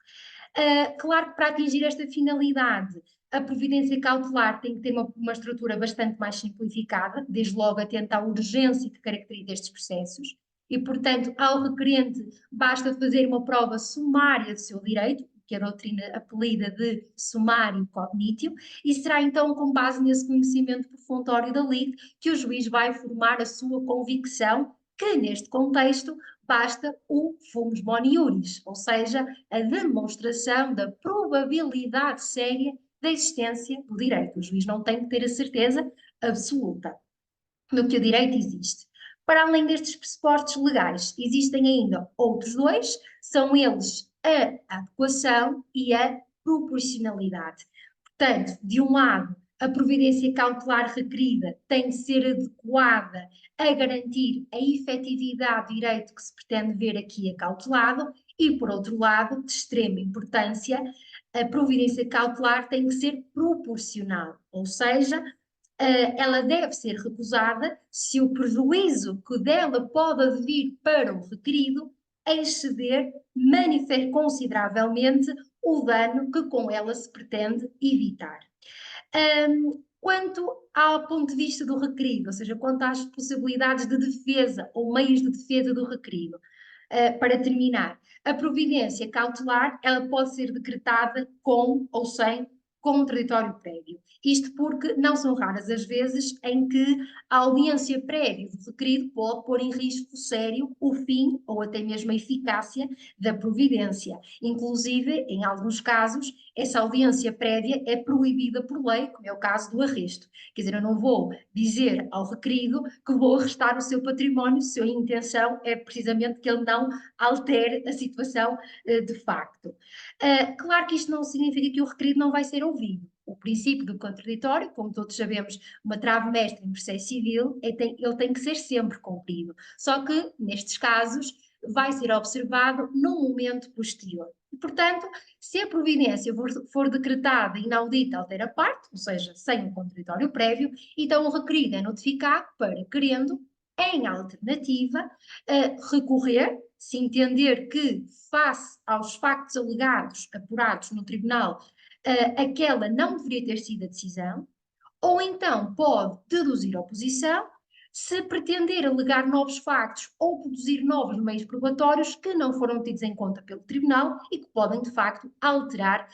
Speaker 7: Claro que para atingir esta finalidade, a providência cautelar tem que ter uma estrutura bastante mais simplificada, desde logo atenta à urgência que caracteriza estes processos, e, portanto, ao requerente basta fazer uma prova sumária do seu direito, que a doutrina apelida de sumário cognitio, e será então com base nesse conhecimento profunditório da lei que o juiz vai formar a sua convicção, que neste contexto basta o fumus boni iuris, ou seja, a demonstração da probabilidade séria da existência do direito. O juiz não tem que ter a certeza absoluta do que o direito existe. Para além destes pressupostos legais, existem ainda outros dois, são eles a adequação e a proporcionalidade. Portanto, de um lado, a providência cautelar requerida tem de ser adequada a garantir a efetividade do direito que se pretende ver aqui acautelado e, por outro lado, de extrema importância, a providência cautelar tem que ser proporcional, ou seja, ela deve ser recusada se o prejuízo que dela pode advir para o requerido exceder consideravelmente o dano que com ela se pretende evitar. Quanto ao ponto de vista do requerido, ou seja, quanto às possibilidades de defesa ou meios de defesa do requerido, para terminar, a providência cautelar ela pode ser decretada com ou sem contraditório prévio. Isto porque não são raras as vezes em que a audiência prévia do requerido pode pôr em risco sério o fim ou até mesmo a eficácia da providência. Inclusive, em alguns casos, essa audiência prévia é proibida por lei, como é o caso do arresto. Quer dizer, eu não vou dizer ao requerido que vou arrestar o seu património se a intenção é precisamente que ele não altere a situação de facto. Claro que isto não significa que o requerido não vai ser ouvido. O princípio do contraditório, como todos sabemos, uma trave mestra em processo civil, ele tem que ser sempre cumprido. Só que, nestes casos, vai ser observado no momento posterior. E, portanto, se a providência for decretada inaudita altera parte, ou seja, sem um contraditório prévio, então o requerido é notificado para, querendo, em alternativa, recorrer, se entender que, face aos factos alegados, apurados no tribunal, aquela não deveria ter sido a decisão, ou então pode deduzir oposição, se pretender alegar novos factos ou produzir novos meios probatórios que não foram tidos em conta pelo tribunal e que podem, de facto, alterar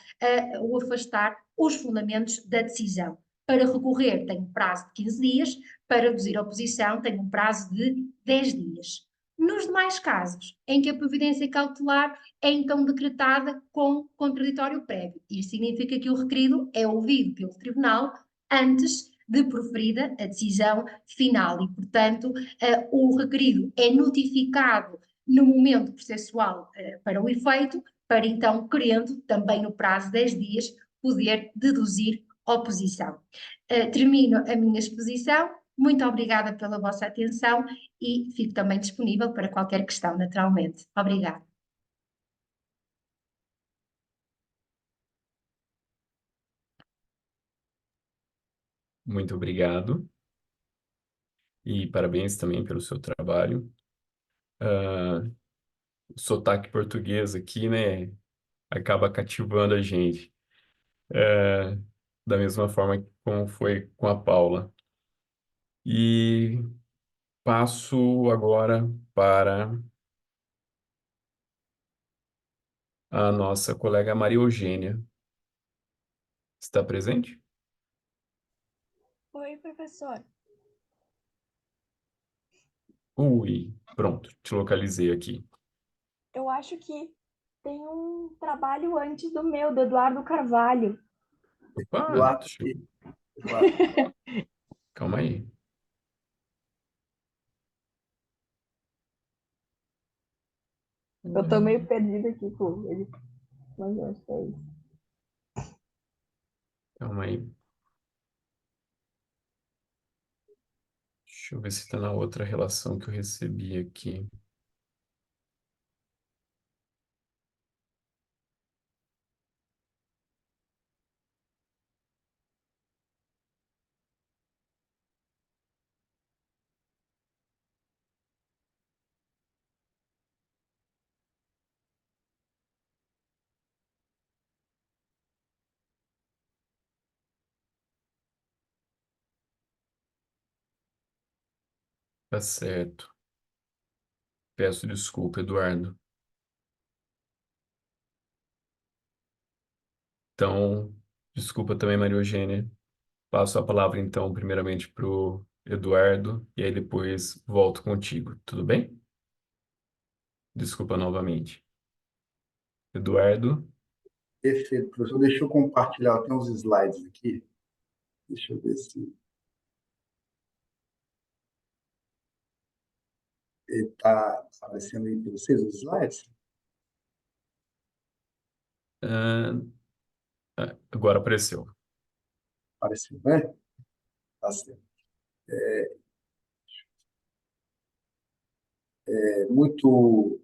Speaker 7: ou afastar os fundamentos da decisão. Para recorrer tem um prazo de 15 dias, para deduzir oposição tem um prazo de 10 dias. Nos demais casos, em que a providência cautelar é então decretada com contraditório prévio, isso significa que o requerido é ouvido pelo tribunal antes de proferida a decisão final e, portanto, o requerido é notificado no momento processual para o efeito, para então, querendo, também no prazo de 10 dias, poder deduzir oposição. Termino a minha exposição. Muito obrigada pela vossa atenção e fico também disponível para qualquer questão, naturalmente. Obrigada.
Speaker 2: Muito obrigado. E parabéns também pelo seu trabalho. O sotaque português aqui, né, acaba cativando a gente. É, da mesma forma como foi com a Paula. E passo agora para a nossa colega Maria Eugênia. Está presente?
Speaker 8: Oi, professor.
Speaker 2: Ui, pronto, te localizei aqui.
Speaker 8: Eu acho que tem um trabalho antes do meu, do Eduardo Carvalho.
Speaker 2: Opa,
Speaker 9: Eduardo aqui. Eduardo.
Speaker 2: calma aí.
Speaker 8: Eu tô meio perdida aqui com ele, mas eu acho que é isso.
Speaker 2: Calma aí. Deixa eu ver se está na outra relação que eu recebi aqui. Tá certo. Peço desculpa, Eduardo. Então, desculpa também, Maria Eugênia. Passo a palavra, então, primeiramente para o Eduardo, e aí depois volto contigo, tudo bem? Desculpa novamente. Eduardo,
Speaker 9: Perfeito, professor. Deixa eu compartilhar, tem uns slides aqui. Deixa eu ver se está aparecendo aí para vocês os slides.
Speaker 2: agora apareceu.
Speaker 9: Apareceu, né? Tá certo. Muito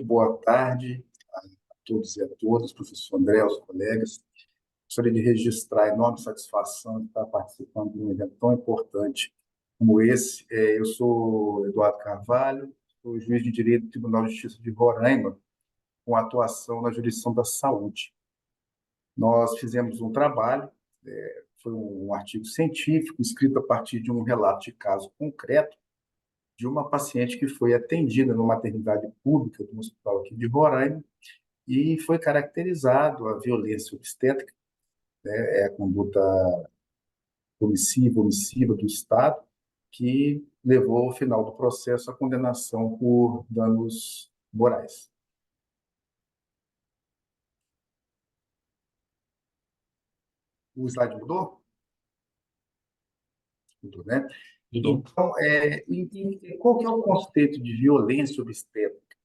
Speaker 9: boa tarde a todos e a todas, professor André, aos colegas. Gostaria de registrar a enorme satisfação de estar participando de um evento tão importante como esse. Eu sou Eduardo Carvalho, sou juiz de Direito do Tribunal de Justiça de Roraima, com atuação na jurisdição da saúde. Nós fizemos um trabalho, foi um artigo científico, escrito a partir de um relato de caso concreto de uma paciente que foi atendida numa maternidade pública do hospital aqui de Roraima e foi caracterizado a violência obstétrica, a conduta omissiva do Estado, que levou ao final do processo à condenação por danos morais. O slide mudou? Mudou, né?
Speaker 2: Mudou.
Speaker 9: Então, qual que é o conceito de violência obstétrica?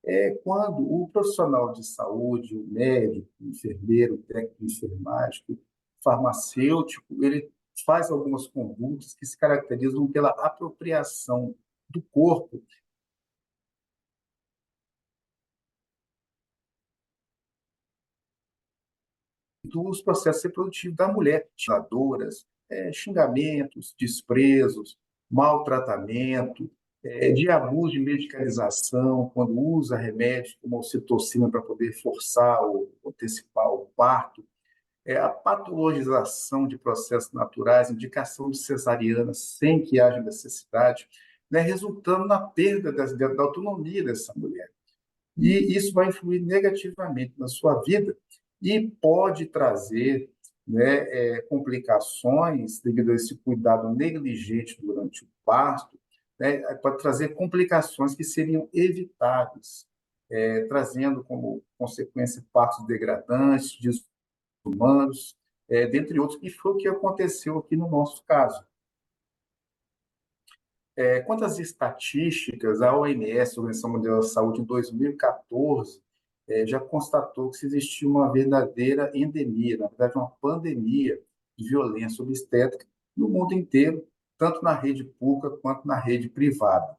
Speaker 9: É quando o profissional de saúde, o médico, o enfermeiro, o técnico de enfermagem, o farmacêutico, ele faz algumas condutas que se caracterizam pela apropriação do corpo dos processos reprodutivos da mulher, tiradoras, xingamentos, desprezos, maltratamento, de abuso de medicalização, quando usa remédios como ocitocina para poder forçar ou antecipar o parto, a patologização de processos naturais, indicação de cesariana sem que haja necessidade, né, resultando na perda da autonomia dessa mulher. E isso vai influir negativamente na sua vida e pode trazer, né, complicações devido a esse cuidado negligente durante o parto, né, pode trazer complicações que seriam evitáveis, trazendo como consequência partos degradantes, desumanos, dentre outros, e foi o que aconteceu aqui no nosso caso. Quanto às estatísticas, a OMS, a Organização Mundial da Saúde, em 2014, já constatou que existia uma verdadeira endemia, na verdade, uma pandemia de violência obstétrica no mundo inteiro, tanto na rede pública quanto na rede privada.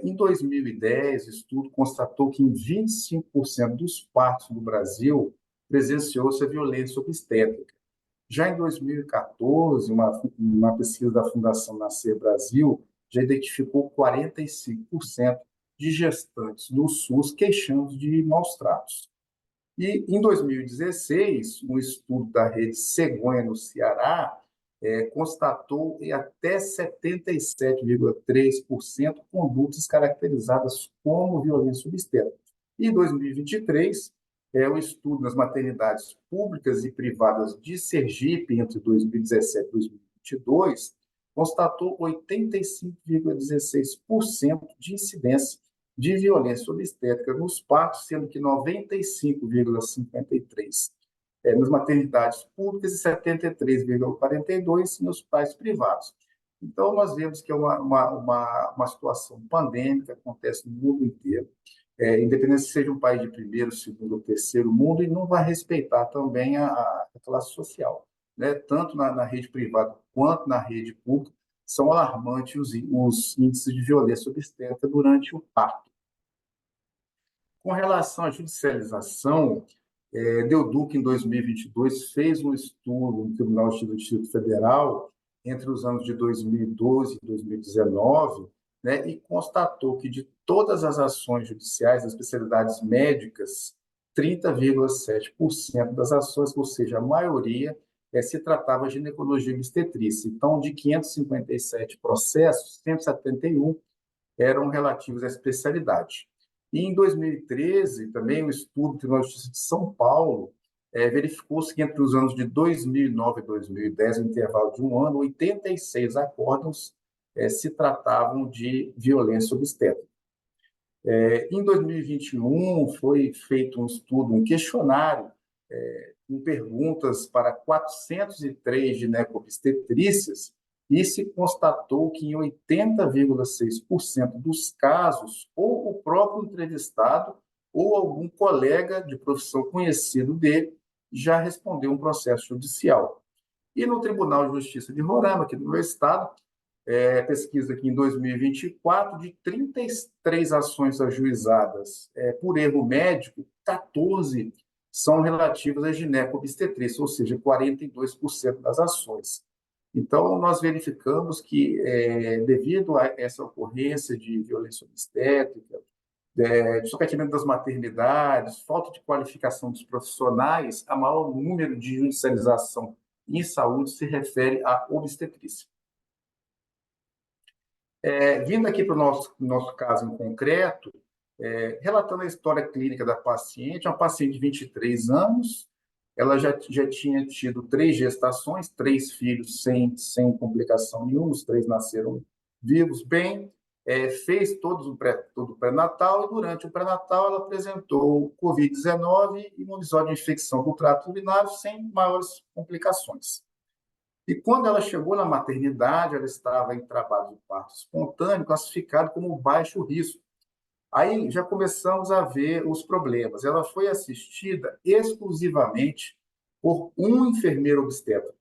Speaker 9: Em 2010, o estudo constatou que em 25% dos partos no Brasil presenciou-se a violência obstétrica. Já em 2014, uma pesquisa da Fundação Nascer Brasil já identificou 45% de gestantes no SUS queixando de maus tratos. E, em 2016, um estudo da rede Cegonha, no Ceará, constatou em até 77,3% condutas caracterizadas como violência obstétrica. E, em 2023, o estudo nas maternidades públicas e privadas de Sergipe, entre 2017 e 2022, constatou 85,16% de incidência de violência obstétrica nos partos, sendo que 95,53% nas maternidades públicas e 73,42% nos hospitais privados. Então, nós vemos que é uma situação pandêmica, acontece no mundo inteiro, independente se seja um país de primeiro, segundo ou terceiro mundo, e não vai respeitar também a classe social, né? Tanto na rede privada quanto na rede pública, são alarmantes os índices de violência obstétrica durante o parto. Com relação à judicialização, Deuduc, em 2022, fez um estudo no Tribunal do Distrito Federal entre os anos de 2012 e 2019, né, e constatou que de todas as ações judiciais das especialidades médicas, 30,7% das ações, ou seja, a maioria, se tratava de ginecologia e obstetrícia. Então, de 557 processos, 171 eram relativos à especialidade. E, em 2013, também um estudo do Tribunal de Justiça de São Paulo verificou-se que entre os anos de 2009 e 2010, no intervalo de um ano, 86 acórdãos se tratavam de violência obstétrica. Em 2021, foi feito um estudo, um questionário, com perguntas para 403 ginecobstetrícias, e se constatou que em 80,6% dos casos, ou o próprio entrevistado ou algum colega de profissão conhecido dele já respondeu um processo judicial. E no Tribunal de Justiça de Roraima, aqui do meu estado, pesquisa aqui em 2024, de 33 ações ajuizadas por erro médico, 14 são relativas à ginecobstetrícia, ou seja, 42% das ações. Então, nós verificamos que, devido a essa ocorrência de violência obstétrica, de sucateamento das maternidades, falta de qualificação dos profissionais, a maior número de judicialização em saúde se refere à obstetrícia. Vindo aqui para o nosso caso em concreto, relatando a história clínica da paciente, uma paciente de 23 anos, ela já tinha tido 3 gestações, 3 filhos sem complicação nenhuma, os 3 nasceram vivos, bem, fez todo o pré-natal, e durante o pré-natal ela apresentou Covid-19 e um episódio de infecção do trato urinário sem maiores complicações. E quando ela chegou na maternidade, ela estava em trabalho de parto espontâneo, classificado como baixo risco. Aí já começamos a ver os problemas. Ela foi assistida exclusivamente por um enfermeiro obstetra.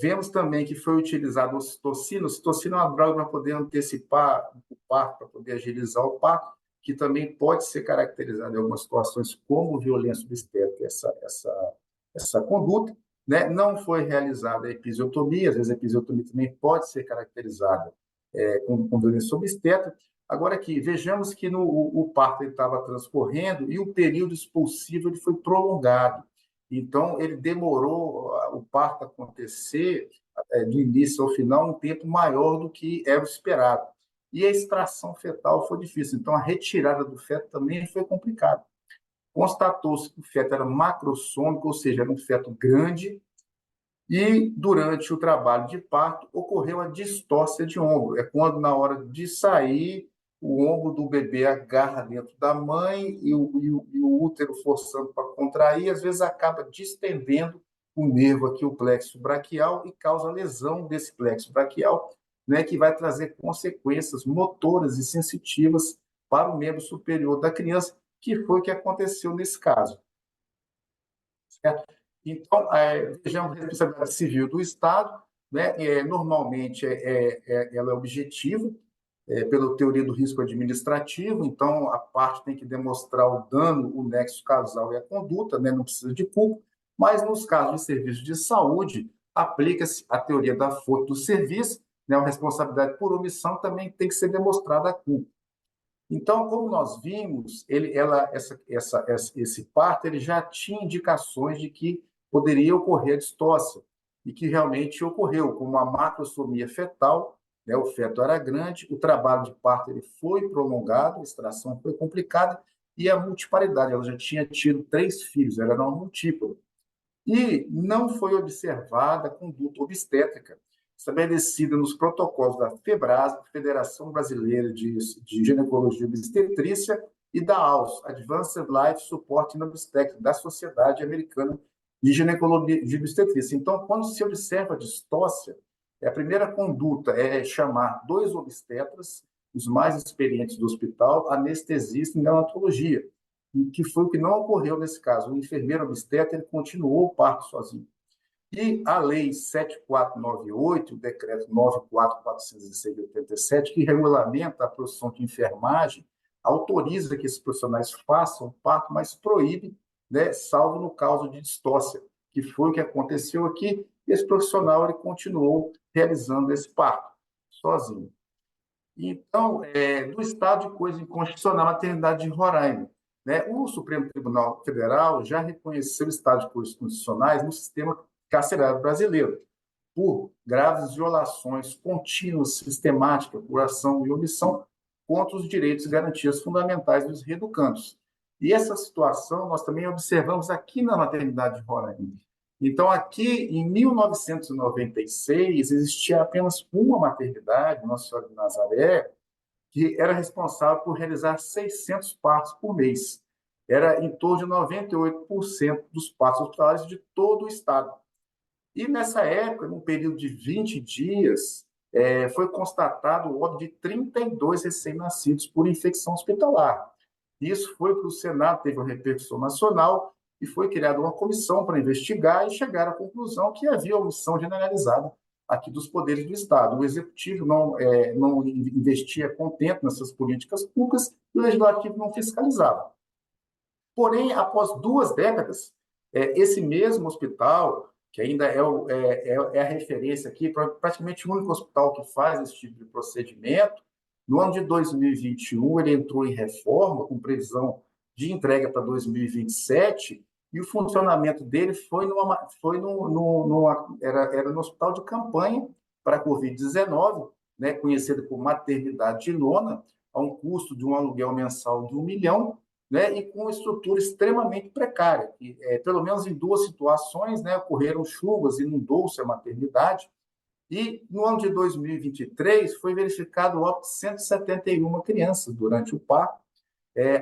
Speaker 9: Vemos também que foi utilizado ocitocina. Ocitocina é uma droga para poder antecipar o parto, para poder agilizar o parto, que também pode ser caracterizada em algumas situações como violência obstétrica, essa conduta. Né? Não foi realizada a episiotomia, às vezes a episiotomia também pode ser caracterizada com violência obstétrica. Agora aqui, vejamos que o parto estava transcorrendo e o período expulsivo ele foi prolongado. Então, ele demorou o parto acontecer, do início ao final, um tempo maior do que era esperado. E a extração fetal foi difícil. Então, a retirada do feto também foi complicada. Constatou-se que o feto era macrossômico, ou seja, era um feto grande, e durante o trabalho de parto ocorreu a distócia de ombro. É quando, na hora de sair, o ombro do bebê agarra dentro da mãe e o útero forçando para contrair, às vezes acaba distendendo o nervo aqui, o plexo braquial, e causa lesão desse plexo braquial, né, que vai trazer consequências motoras e sensitivas para o membro superior da criança, que foi o que aconteceu nesse caso. Certo? Então, vejamos a responsabilidade civil do Estado, né? Normalmente ela é objetiva, pela teoria do risco administrativo, então a parte tem que demonstrar o dano, o nexo causal e a conduta, né? Não precisa de culpa, mas nos casos de serviço de saúde, aplica-se a teoria da força do serviço, né, a responsabilidade por omissão também tem que ser demonstrada a culpa. Então, como nós vimos, esse parto ele já tinha indicações de que poderia ocorrer a distócia, e que realmente ocorreu, como a macrosomia fetal, né, o feto era grande, o trabalho de parto ele foi prolongado, a extração foi complicada, e a multiparidade, ela já tinha tido 3 filhos, ela era uma multípla. E não foi observada a conduta obstétrica estabelecida nos protocolos da FEBRAS, Federação Brasileira de Ginecologia e Obstetrícia, e da ALS, Advanced Life Support in Obstetrics, da Sociedade Americana de Ginecologia e Obstetrícia. Então, quando se observa a distócia, a primeira conduta é chamar 2 obstetras, os mais experientes do hospital, anestesista e neonatologia, que foi o que não ocorreu nesse caso. O enfermeiro obstetra ele continuou o parto sozinho. E a Lei 7498, o Decreto 94.416 de 87, que regulamenta a profissão de enfermagem, autoriza que esses profissionais façam parto, mas proíbe, né, salvo no caso de distócia, que foi o que aconteceu aqui. Esse profissional ele continuou realizando esse parto sozinho. Então, do estado de coisa inconstitucional a maternidade de Roraima, né? O Supremo Tribunal Federal já reconheceu o estado de coisas constitucionais no sistema carcerário brasileiro, por graves violações contínuas, sistemáticas, por ação e omissão contra os direitos e garantias fundamentais dos reeducandos. E essa situação nós também observamos aqui na maternidade de Roraima. Então, aqui, em 1996, existia apenas uma maternidade, Nossa Senhora de Nazaré, que era responsável por realizar 600 partos por mês. Era em torno de 98% dos partos hospitalares de todo o estado. E nessa época, num período de 20 dias, foi constatado o óbito de 32 recém-nascidos por infecção hospitalar. Isso foi para o Senado, teve uma repercussão nacional, e foi criada uma comissão para investigar e chegar à conclusão que havia omissão generalizada aqui dos poderes do Estado. O Executivo não investia contento nessas políticas públicas e o Legislativo não fiscalizava. Porém, após 2 décadas, esse mesmo hospital, que ainda é a referência aqui, praticamente o único hospital que faz esse tipo de procedimento, no ano de 2021, ele entrou em reforma, com previsão de entrega para 2027, e o funcionamento dele era no hospital de campanha para a Covid-19, né, conhecido como maternidade de lona, a um custo de um aluguel mensal de 1 milhão, né, e com uma estrutura extremamente precária. E, pelo menos em 2 situações, né, ocorreram chuvas, inundou-se a maternidade, e no ano de 2023 foi verificado o óbito de 171 crianças durante o parto,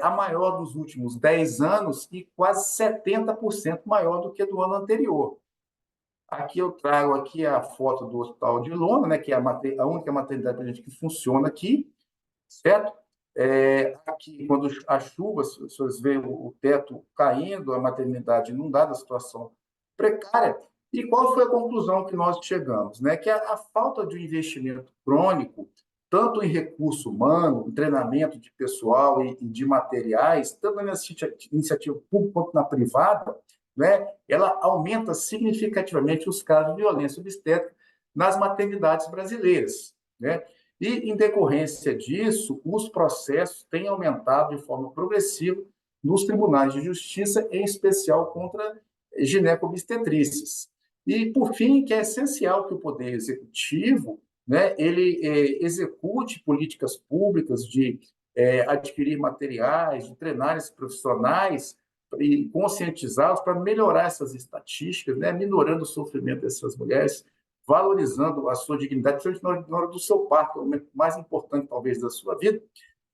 Speaker 9: a maior dos últimos 10 anos e quase 70% maior do que do ano anterior. Aqui eu trago aqui a foto do Hospital de Lona, né, que é a única maternidade que funciona aqui, certo? Aqui, quando as chuvas, vocês veem o teto caindo, a maternidade inundada, a situação precária. E qual foi a conclusão que nós chegamos? Né? Que a falta de investimento crônico, tanto em recurso humano, em treinamento de pessoal e de materiais, tanto na iniciativa pública quanto na privada, né? Ela aumenta significativamente os casos de violência obstétrica nas maternidades brasileiras, né? E, em decorrência disso, os processos têm aumentado de forma progressiva nos tribunais de justiça, em especial contra ginecobstetrícias. E, por fim, que é essencial que o Poder Executivo, né, ele execute políticas públicas de adquirir materiais, de treinar esses profissionais e conscientizá-los para melhorar essas estatísticas, né, minorando o sofrimento dessas mulheres, valorizando a sua dignidade, principalmente na hora do seu parto, que é o momento mais importante, talvez, da sua vida,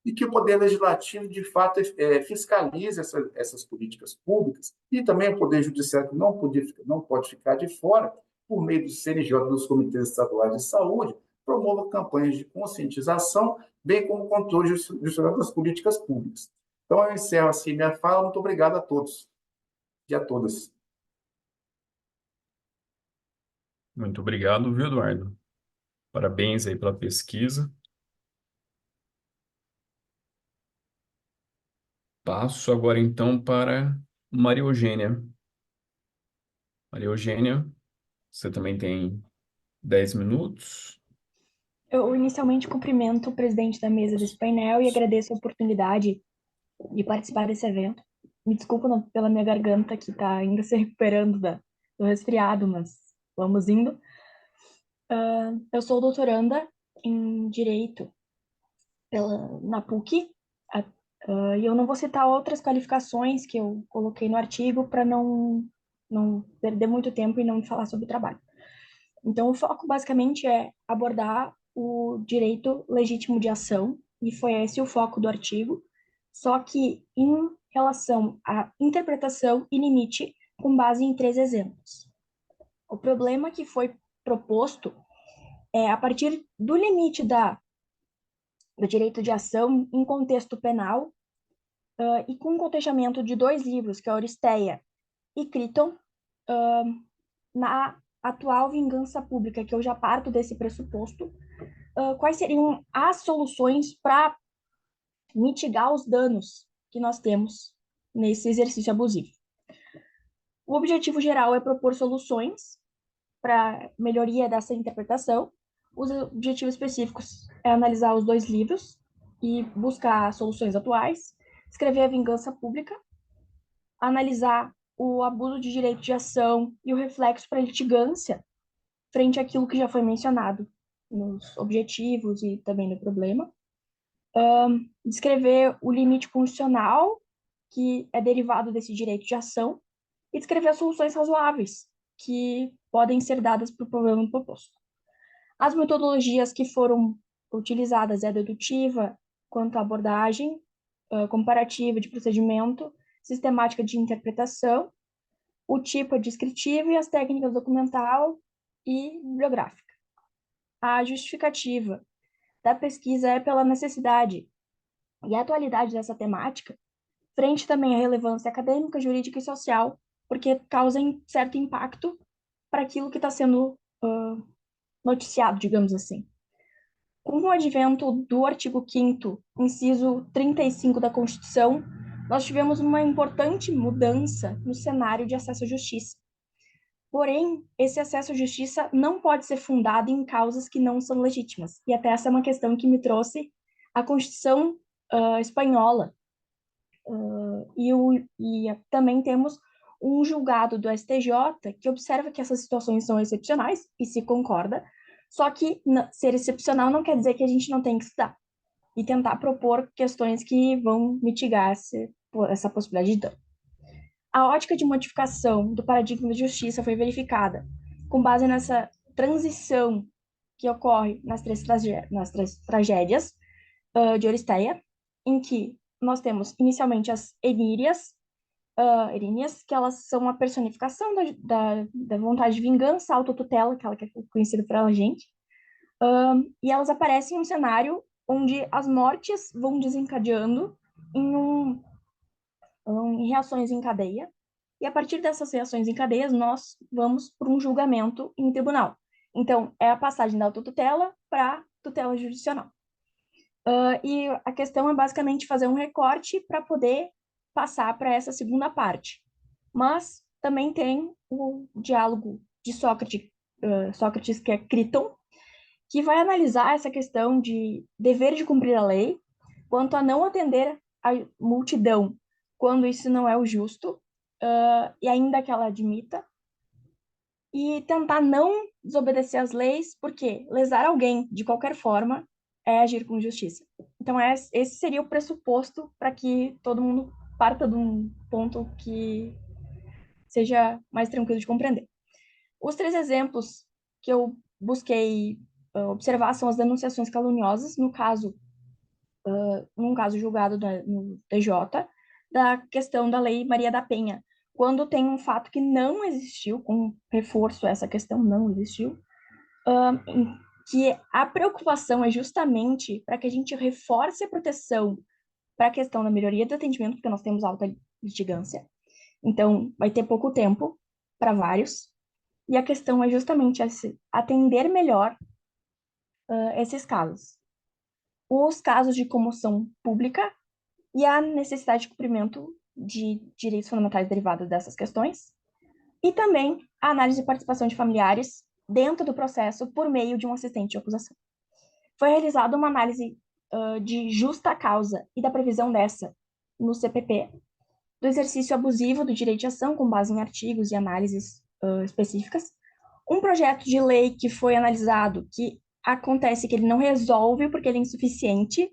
Speaker 9: e que o Poder Legislativo, de fato, fiscalize essas políticas públicas, e também o Poder Judiciário, que não pode ficar de fora, por meio do CNJ, dos Comitês Estaduais de Saúde, promova campanhas de conscientização, bem como controle justificado das políticas públicas. Então, eu encerro assim minha fala. Muito obrigado a todos e a todas.
Speaker 2: Muito obrigado, viu, Eduardo? Parabéns aí pela pesquisa. Passo agora, então, para Maria Eugênia. Maria Eugênia, você também tem 10 minutos.
Speaker 8: Eu inicialmente cumprimento o presidente da mesa desse painel e agradeço a oportunidade de participar desse evento. Me desculpa pela minha garganta que está ainda se recuperando do resfriado, mas vamos indo. Eu sou doutoranda em Direito na PUC, e eu não vou citar outras qualificações que eu coloquei no artigo para não perder muito tempo e não falar sobre o trabalho. Então, o foco basicamente é abordar o direito legítimo de ação, e foi esse o foco do artigo, só que em relação à interpretação e limite, com base em 3 exemplos. O problema que foi proposto é a partir do limite do direito de ação em contexto penal, e com o contextamento de 2 livros, que é Oristeia e Criton, na atual vingança pública, que eu já parto desse pressuposto, quais seriam as soluções para mitigar os danos que nós temos nesse exercício abusivo. O objetivo geral é propor soluções para melhoria dessa interpretação. Os objetivos específicos é analisar os 2 livros e buscar soluções atuais, escrever a vingança pública, analisar o abuso de direito de ação e o reflexo para a litigância frente àquilo que já foi mencionado nos objetivos e também no problema. Descrever o limite constitucional que é derivado desse direito de ação e descrever as soluções razoáveis que podem ser dadas para o problema proposto. As metodologias que foram utilizadas é a dedutiva, quanto à abordagem, comparativa de procedimento, sistemática de interpretação, o tipo é descritivo e as técnicas documental e bibliográfica. A justificativa da pesquisa é pela necessidade e atualidade dessa temática, frente também à relevância acadêmica, jurídica e social, porque causa certo impacto para aquilo que está sendo noticiado, digamos assim. Com o advento do artigo 5º, inciso 35 da Constituição, nós tivemos uma importante mudança no cenário de acesso à justiça. Porém, esse acesso à justiça não pode ser fundado em causas que não são legítimas. E até essa é uma questão que me trouxe a Constituição espanhola. E também temos um julgado do STJ que observa que essas situações são excepcionais, e se concorda, só que ser excepcional não quer dizer que a gente não tem que estudar e tentar propor questões que vão mitigar essa possibilidade de dano. A ótica de modificação do paradigma da justiça foi verificada com base nessa transição que ocorre nas três tragédias de Oristeia, em que nós temos inicialmente as eríneas, que elas são a personificação da vontade de vingança, autotutela, aquela que é conhecida pela gente, e elas aparecem em um cenário onde as mortes vão desencadeando em reações em cadeia, e a partir dessas reações em cadeia, nós vamos para um julgamento em tribunal. Então, é a passagem da autotutela para a tutela jurisdicional. E a questão é basicamente fazer um recorte para poder passar para essa segunda parte. Mas também tem o diálogo de Sócrates, que é Criton, que vai analisar essa questão de dever de cumprir a lei, quanto a não atender a multidão quando isso não é o justo, e ainda que ela admita, e tentar não desobedecer às leis, porque lesar alguém de qualquer forma é agir com justiça. Então, esse seria o pressuposto para que todo mundo parta de um ponto que seja mais tranquilo de compreender. Os 3 exemplos que eu busquei observar são as denunciações caluniosas, num caso julgado no TJ, da questão da Lei Maria da Penha, quando tem um fato que não existiu, com reforço essa questão não existiu, que a preocupação é justamente para que a gente reforce a proteção para a questão da melhoria do atendimento, porque nós temos alta litigância, então vai ter pouco tempo para vários, e a questão é justamente atender melhor esses casos. Os casos de comoção pública e a necessidade de cumprimento de direitos fundamentais derivados dessas questões, e também a análise de participação de familiares dentro do processo por meio de um assistente de acusação. Foi realizada uma análise de justa causa e da previsão dessa no CPP, do exercício abusivo do direito de ação com base em artigos e análises específicas, um projeto de lei que foi analisado, que acontece que ele não resolve porque ele é insuficiente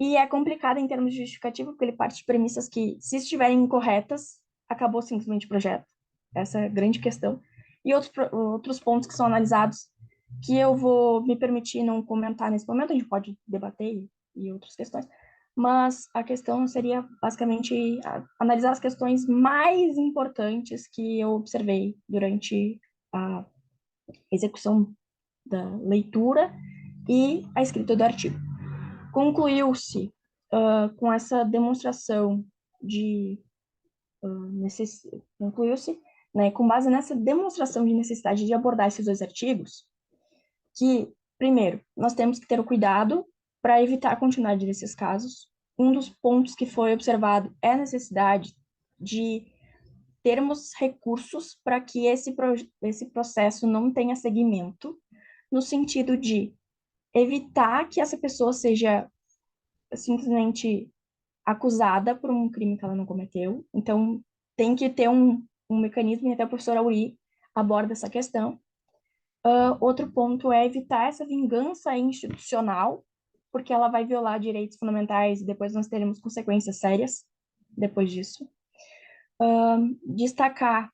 Speaker 8: e é complicado em termos de justificativa, porque ele parte de premissas que, se estiverem incorretas, acabou simplesmente o projeto. Essa é a grande questão. E outros pontos que são analisados, que eu vou me permitir não comentar nesse momento, a gente pode debater e outras questões, mas a questão seria basicamente analisar as questões mais importantes que eu observei durante a execução da leitura e a escrita do artigo. Concluiu-se com essa demonstração de concluiu-se, né, com base nessa demonstração de necessidade de abordar esses dois artigos, que, primeiro, nós temos que ter o cuidado para evitar a continuidade desses casos. Um dos pontos que foi observado é a necessidade de termos recursos para que esse processo não tenha seguimento, no sentido de evitar que essa pessoa seja simplesmente acusada por um crime que ela não cometeu. Então, tem que ter um mecanismo, e até o professor Auri aborda essa questão. Outro ponto é evitar essa vingança institucional, porque ela vai violar direitos fundamentais e depois nós teremos consequências sérias depois disso. Destacar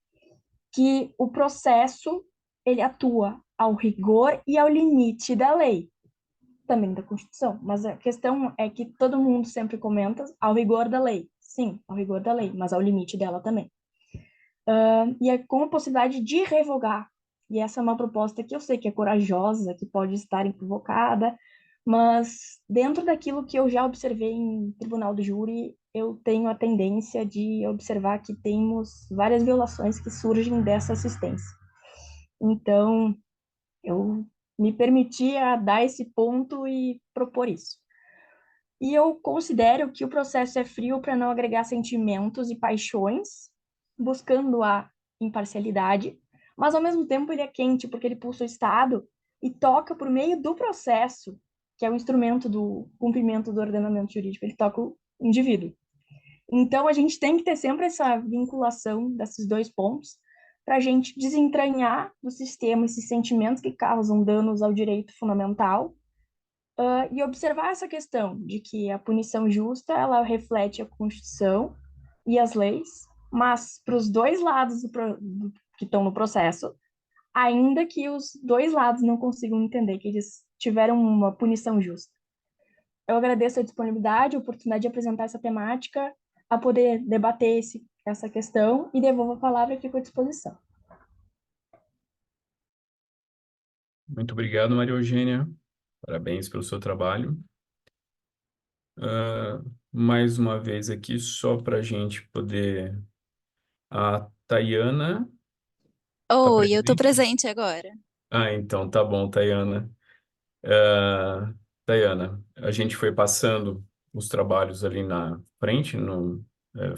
Speaker 8: que o processo, ele atua ao rigor e ao limite da lei, também da Constituição, mas a questão é que todo mundo sempre comenta ao rigor da lei. Sim, ao rigor da lei, mas ao limite dela também. E é com a possibilidade de revogar. E essa é uma proposta que eu sei que é corajosa, que pode estar equivocada, mas dentro daquilo que eu já observei em tribunal do júri, eu tenho a tendência de observar que temos várias violações que surgem dessa assistência. Então, eu me permitia dar esse ponto e propor isso. E eu considero que o processo é frio para não agregar sentimentos e paixões, buscando a imparcialidade, mas ao mesmo tempo ele é quente porque ele pulsa o Estado e toca por meio do processo, que é o instrumento do cumprimento do ordenamento jurídico, ele toca o indivíduo. Então a gente tem que ter sempre essa vinculação desses dois pontos para a gente desentranhar do sistema esses sentimentos que causam danos ao direito fundamental e observar essa questão de que a punição justa ela reflete a Constituição e as leis, mas para os dois lados que estão no processo, ainda que os dois lados não consigam entender que eles tiveram uma punição justa. Eu agradeço a disponibilidade, a oportunidade de apresentar essa temática, a poder debater essa questão e devolvo a palavra aqui à disposição.
Speaker 2: Muito obrigado, Maria Eugênia. Parabéns pelo seu trabalho. Mais uma vez aqui, só para a gente poder... A Tayana...
Speaker 10: Oi, eu estou presente agora.
Speaker 2: Então tá bom, Tayana. Tayana, a gente foi passando os trabalhos ali na frente,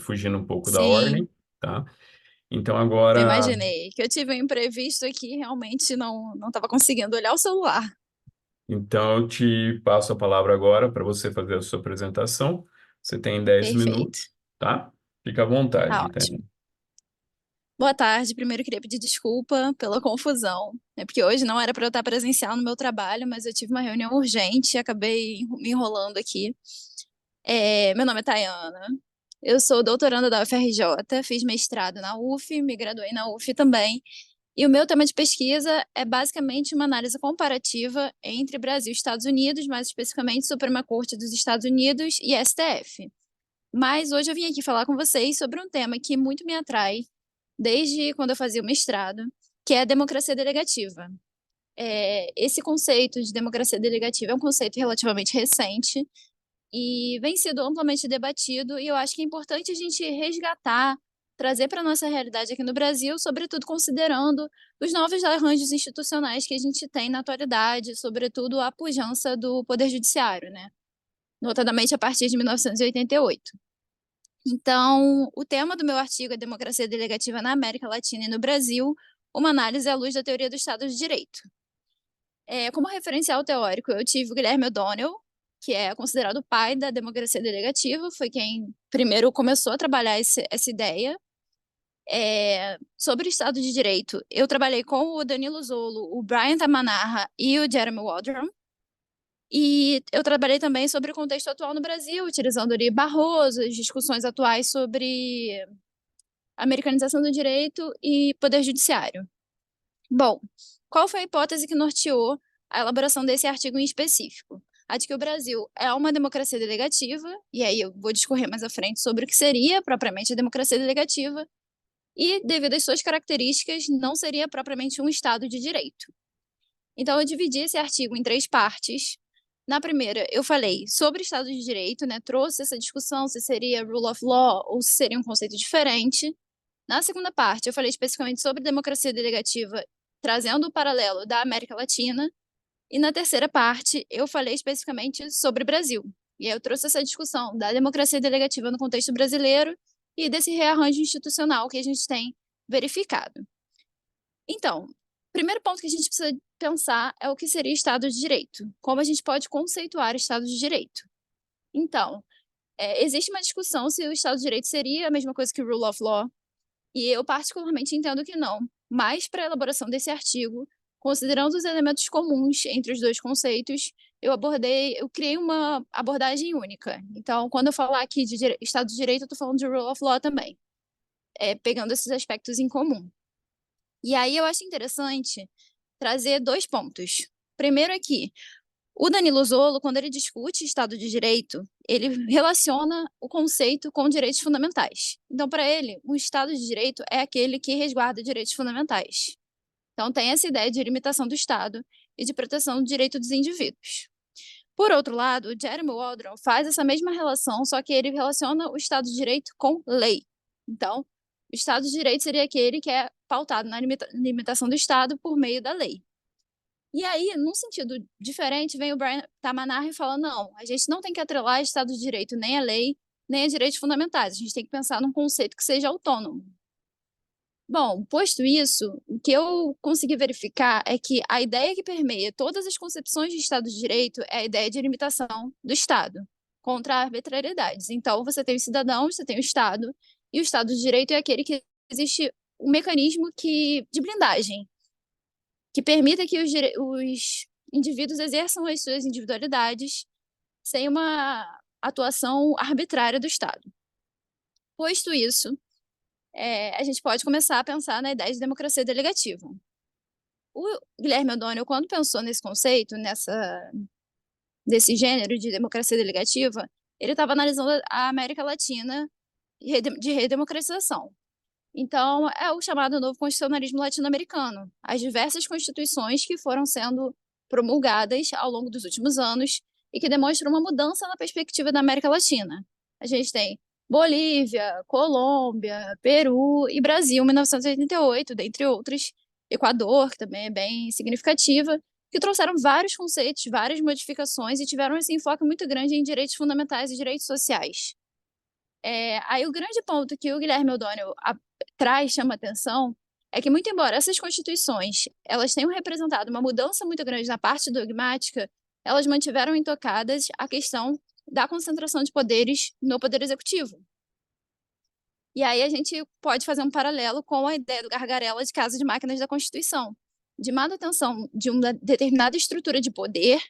Speaker 2: fugindo um pouco da
Speaker 10: Sim,
Speaker 2: ordem, tá? Então
Speaker 10: eu
Speaker 2: agora...
Speaker 10: imaginei que eu tive um imprevisto aqui, realmente não estava conseguindo olhar o celular.
Speaker 2: Então eu te passo a palavra agora para você fazer a sua apresentação. Você tem 10
Speaker 10: Perfeito.
Speaker 2: minutos, tá? Fica à vontade,
Speaker 10: Tá
Speaker 2: Tayana.
Speaker 10: ótimo. Boa tarde. Primeiro, queria pedir desculpa pela confusão, né? Porque hoje não era para eu estar presencial no meu trabalho, mas eu tive uma reunião urgente e acabei me enrolando aqui. Meu nome é Tayana, eu sou doutoranda da UFRJ, fiz mestrado na UF, me graduei na UF também, e o meu tema de pesquisa é basicamente uma análise comparativa entre Brasil e Estados Unidos, mais especificamente Suprema Corte dos Estados Unidos e STF. Mas hoje eu vim aqui falar com vocês sobre um tema que muito me atrai, desde quando eu fazia o mestrado, que é a democracia delegativa. Esse conceito de democracia delegativa é um conceito relativamente recente e vem sendo amplamente debatido, e eu acho que é importante a gente resgatar, trazer para a nossa realidade aqui no Brasil, sobretudo considerando os novos arranjos institucionais que a gente tem na atualidade, sobretudo a pujança do Poder Judiciário, né? Notadamente a partir de 1988. Então, o tema do meu artigo é Democracia Delegativa na América Latina e no Brasil, uma análise à luz da teoria do Estado de Direito. Como referencial teórico, eu tive o Guilherme O'Donnell, que é considerado o pai da democracia delegativa, foi quem primeiro começou a trabalhar essa ideia. Sobre o Estado de Direito, eu trabalhei com o Danilo Zollo, o Brian Tamanarra e o Jeremy Waldron. E eu trabalhei também sobre o contexto atual no Brasil, utilizando Uri Barroso, as discussões atuais sobre americanização do direito e poder judiciário. Bom, qual foi a hipótese que norteou a elaboração desse artigo em específico? A de que o Brasil é uma democracia delegativa, e aí eu vou discorrer mais à frente sobre o que seria propriamente a democracia delegativa, e, devido às suas características, não seria propriamente um Estado de Direito. Então, eu dividi esse artigo em 3 partes. Na primeira, eu falei sobre Estado de Direito, né? Trouxe essa discussão se seria rule of law ou se seria um conceito diferente. Na segunda parte, eu falei especificamente sobre democracia delegativa, trazendo o paralelo da América Latina. E na terceira parte, eu falei especificamente sobre o Brasil. E aí eu trouxe essa discussão da democracia delegativa no contexto brasileiro e desse rearranjo institucional que a gente tem verificado. Então, o primeiro ponto que a gente precisa pensar é o que seria Estado de Direito. Como a gente pode conceituar Estado de Direito. Então, existe uma discussão se o Estado de Direito seria a mesma coisa que o rule of law, e eu particularmente entendo que não. Mas, para a elaboração desse artigo, considerando os elementos comuns entre os 2 conceitos, eu criei uma abordagem única. Então, quando eu falar aqui de Estado de Direito, eu estou falando de rule of law também, pegando esses aspectos em comum. E aí eu acho interessante trazer 2 pontos. Primeiro aqui, o Danilo Zollo, quando ele discute Estado de Direito, ele relaciona o conceito com direitos fundamentais. Então, para ele, um Estado de Direito é aquele que resguarda direitos fundamentais. Então, tem essa ideia de limitação do Estado e de proteção do direito dos indivíduos. Por outro lado, o Jeremy Waldron faz essa mesma relação, só que ele relaciona o Estado de Direito com lei. Então, o Estado de Direito seria aquele que é pautado na limitação do Estado por meio da lei. E aí, num sentido diferente, vem o Brian Tamanarra e fala, não, a gente não tem que atrelar Estado de Direito nem a lei, nem a direitos fundamentais. A gente tem que pensar num conceito que seja autônomo. Bom, posto isso, o que eu consegui verificar é que a ideia que permeia todas as concepções de Estado de Direito é a ideia de limitação do Estado contra arbitrariedades. Então, você tem os cidadãos, você tem o Estado, e o Estado de Direito é aquele que existe um mecanismo de blindagem, que permita que os indivíduos exerçam as suas individualidades sem uma atuação arbitrária do Estado. Posto isso, a gente pode começar a pensar na ideia de democracia delegativa. O Guilherme O'Donnell, quando pensou nesse conceito, desse gênero de democracia delegativa, ele estava analisando a América Latina de redemocratização. Então, é o chamado novo constitucionalismo latino-americano, as diversas constituições que foram sendo promulgadas ao longo dos últimos anos e que demonstram uma mudança na perspectiva da América Latina. A gente tem Bolívia, Colômbia, Peru e Brasil, 1988, dentre outros, Equador, que também é bem significativa, que trouxeram vários conceitos, várias modificações e tiveram esse enfoque muito grande em direitos fundamentais e direitos sociais. Aí o grande ponto que o Guilherme O'Donnell chama atenção, é que muito embora essas constituições elas tenham representado uma mudança muito grande na parte dogmática, elas mantiveram intocadas a questão da concentração de poderes no Poder Executivo. E aí a gente pode fazer um paralelo com a ideia do Gargarella de casa de máquinas da Constituição, de manutenção de uma determinada estrutura de poder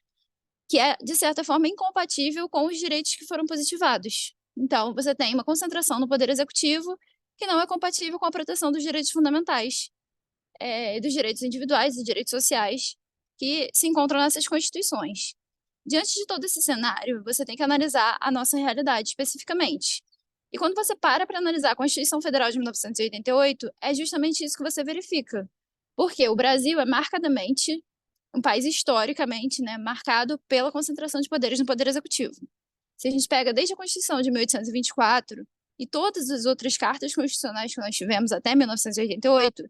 Speaker 10: que é, de certa forma, incompatível com os direitos que foram positivados. Então, você tem uma concentração no Poder Executivo que não é compatível com a proteção dos direitos fundamentais, dos direitos individuais e direitos sociais que se encontram nessas constituições. Diante de todo esse cenário, você tem que analisar a nossa realidade especificamente. E quando você para analisar a Constituição Federal de 1988, é justamente isso que você verifica. Porque o Brasil é marcadamente um país historicamente, né, marcado pela concentração de poderes no Poder Executivo. Se a gente pega desde a Constituição de 1824 e todas as outras cartas constitucionais que nós tivemos até 1988,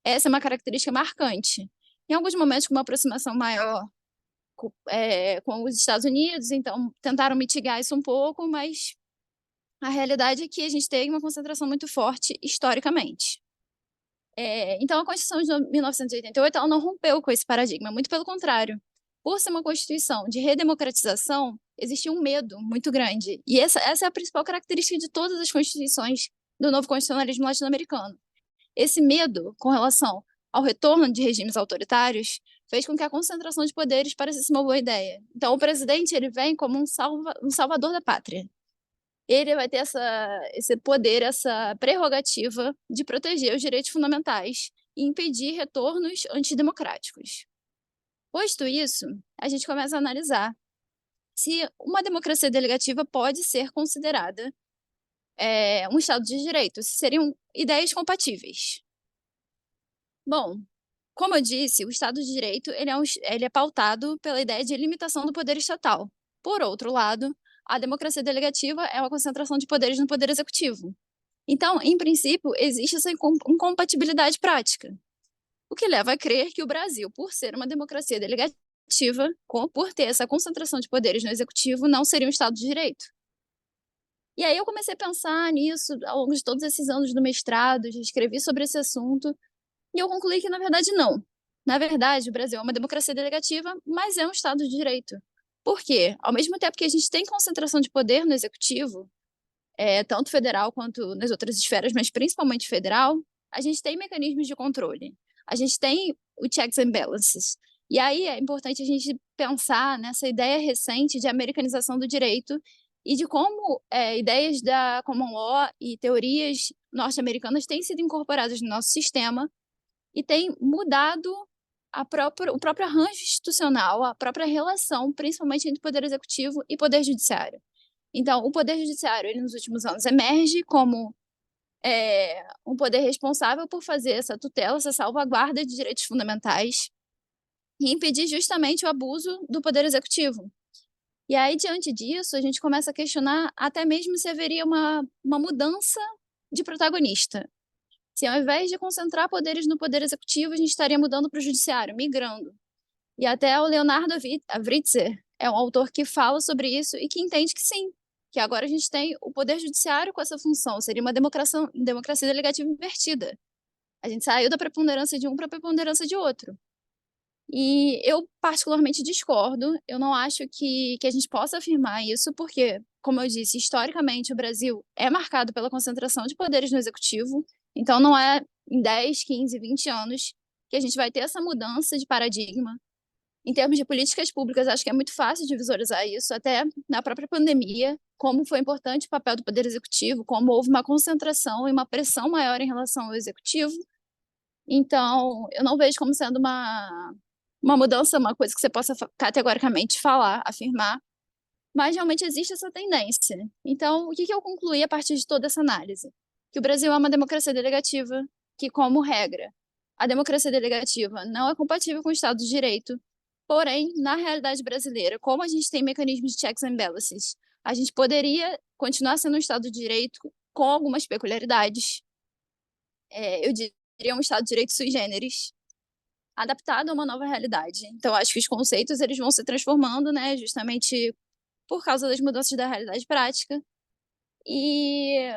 Speaker 10: essa é uma característica marcante. Em alguns momentos, com uma aproximação maior com os Estados Unidos, então tentaram mitigar isso um pouco, mas a realidade é que a gente tem uma concentração muito forte historicamente. Então, a Constituição de 1988 ela não rompeu com esse paradigma, muito pelo contrário. Por ser uma Constituição de redemocratização, existia um medo muito grande. E essa é a principal característica de todas as constituições do novo constitucionalismo latino-americano. Esse medo com relação ao retorno de regimes autoritários fez com que a concentração de poderes parecesse uma boa ideia. Então, o presidente ele vem como um salvador da pátria. Ele vai ter esse poder, essa prerrogativa de proteger os direitos fundamentais e impedir retornos antidemocráticos. Posto isso, a gente começa a analisar se uma democracia delegativa pode ser considerada um Estado de Direito, se seriam ideias compatíveis. Bom, como eu disse, o Estado de Direito ele é pautado pela ideia de limitação do poder estatal. Por outro lado, a democracia delegativa é uma concentração de poderes no poder executivo. Então, em princípio, existe essa incompatibilidade prática, o que leva a crer que o Brasil, por ser uma democracia delegativa, por ter essa concentração de poderes no executivo, não seria um Estado de Direito. E aí eu comecei a pensar nisso ao longo de todos esses anos do mestrado, já escrevi sobre esse assunto, e eu concluí que, na verdade, não. Na verdade, o Brasil é uma democracia delegativa, mas é um Estado de Direito. Por quê? Ao mesmo tempo que a gente tem concentração de poder no executivo, tanto federal quanto nas outras esferas, mas principalmente federal, a gente tem mecanismos de controle. A gente tem o checks and balances. E aí é importante a gente pensar nessa ideia recente de americanização do direito e de como ideias da common law e teorias norte-americanas têm sido incorporadas no nosso sistema e têm mudado o próprio arranjo institucional, a própria relação, principalmente entre poder executivo e poder judiciário. Então, o poder judiciário, ele, nos últimos anos, emerge como um poder responsável por fazer essa tutela, essa salvaguarda de direitos fundamentais e impedir justamente o abuso do poder executivo. E aí, diante disso, a gente começa a questionar até mesmo se haveria uma mudança de protagonista. Se ao invés de concentrar poderes no poder executivo, a gente estaria mudando para o judiciário, migrando. E até o Leonardo Avritzer é um autor que fala sobre isso e que entende que sim, que agora a gente tem o poder judiciário com essa função, seria uma democracia delegativa invertida. A gente saiu da preponderância de um para a preponderância de outro. E eu particularmente discordo, eu não acho que a gente possa afirmar isso, porque, como eu disse, historicamente o Brasil é marcado pela concentração de poderes no executivo, então não é em 10, 15, 20 anos que a gente vai ter essa mudança de paradigma. Em termos de políticas públicas, acho que é muito fácil de visualizar isso, até na própria pandemia, como foi importante o papel do Poder Executivo, como houve uma concentração e uma pressão maior em relação ao Executivo. Então, eu não vejo como sendo uma mudança, uma coisa que você possa categoricamente falar, afirmar, mas realmente existe essa tendência. Então, o que eu concluí a partir de toda essa análise? Que o Brasil é uma democracia delegativa, que, como regra, a democracia delegativa não é compatível com o Estado de Direito. Porém, na realidade brasileira, como a gente tem mecanismos de checks and balances, a gente poderia continuar sendo um Estado de Direito com algumas peculiaridades. Eu diria um Estado de Direito sui generis, adaptado a uma nova realidade. Então, acho que os conceitos eles vão se transformando, né, justamente por causa das mudanças da realidade prática. E,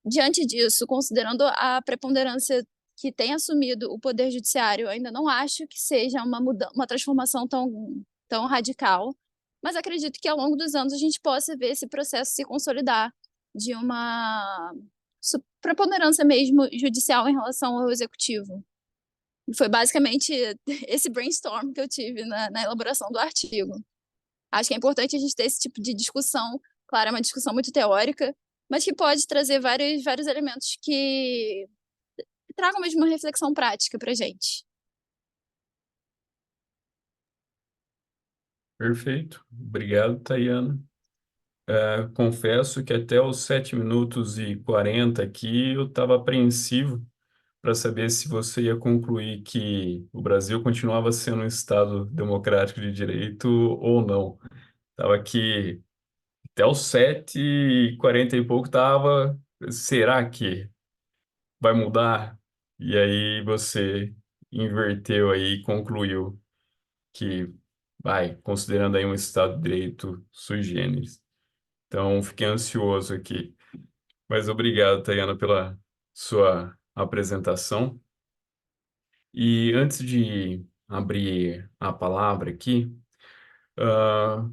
Speaker 10: diante disso, considerando a preponderância que tem assumido o Poder Judiciário, ainda não acho que seja uma transformação tão radical, mas acredito que ao longo dos anos a gente possa ver esse processo se consolidar de uma preponderância mesmo judicial em relação ao Executivo. E foi basicamente esse brainstorm que eu tive na elaboração do artigo. Acho que é importante a gente ter esse tipo de discussão, claro, é uma discussão muito teórica, mas que pode trazer vários elementos que tragam mesmo uma reflexão prática para a gente.
Speaker 2: Perfeito. Obrigado, Tayana. Confesso que até os 7 minutos e 40 aqui eu estava apreensivo para saber se você ia concluir que o Brasil continuava sendo um Estado democrático de direito ou não. Estava aqui até os 7h40 e pouco estava, será que vai mudar? E aí você inverteu aí e concluiu que vai, considerando aí um Estado de Direito sui generis. Então, fiquei ansioso aqui. Mas obrigado, Tayana, pela sua apresentação. E antes de abrir a palavra aqui, ah,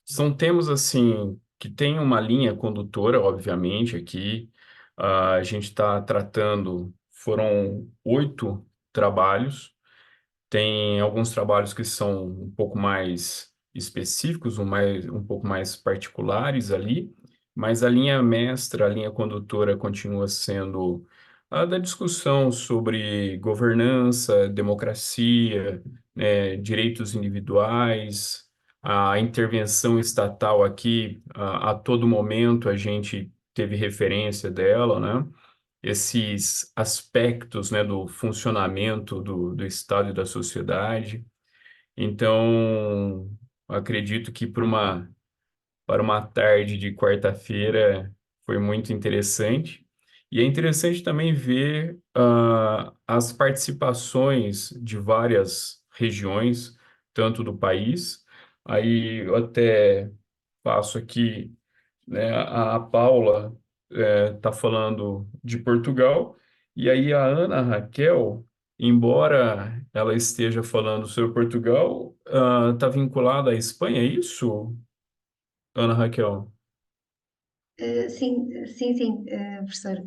Speaker 2: são temas assim que têm uma linha condutora, obviamente, aqui. A gente está tratando, foram 8 trabalhos. Tem alguns trabalhos que são um pouco mais específicos, um pouco mais particulares ali, mas a linha mestra, a linha condutora continua sendo a da discussão sobre governança, democracia, né, direitos individuais, a intervenção estatal aqui, a todo momento a gente teve referência dela, né? Esses aspectos, né, do funcionamento do Estado e da sociedade. Então, acredito que para uma tarde de quarta-feira foi muito interessante. E é interessante também ver as participações de várias regiões, tanto do país. Aí eu até passo aqui, né? A Paula está falando de Portugal, e aí a Ana Raquel, embora ela esteja falando sobre Portugal, está vinculada à Espanha, é isso, Ana Raquel?
Speaker 7: Sim, professor.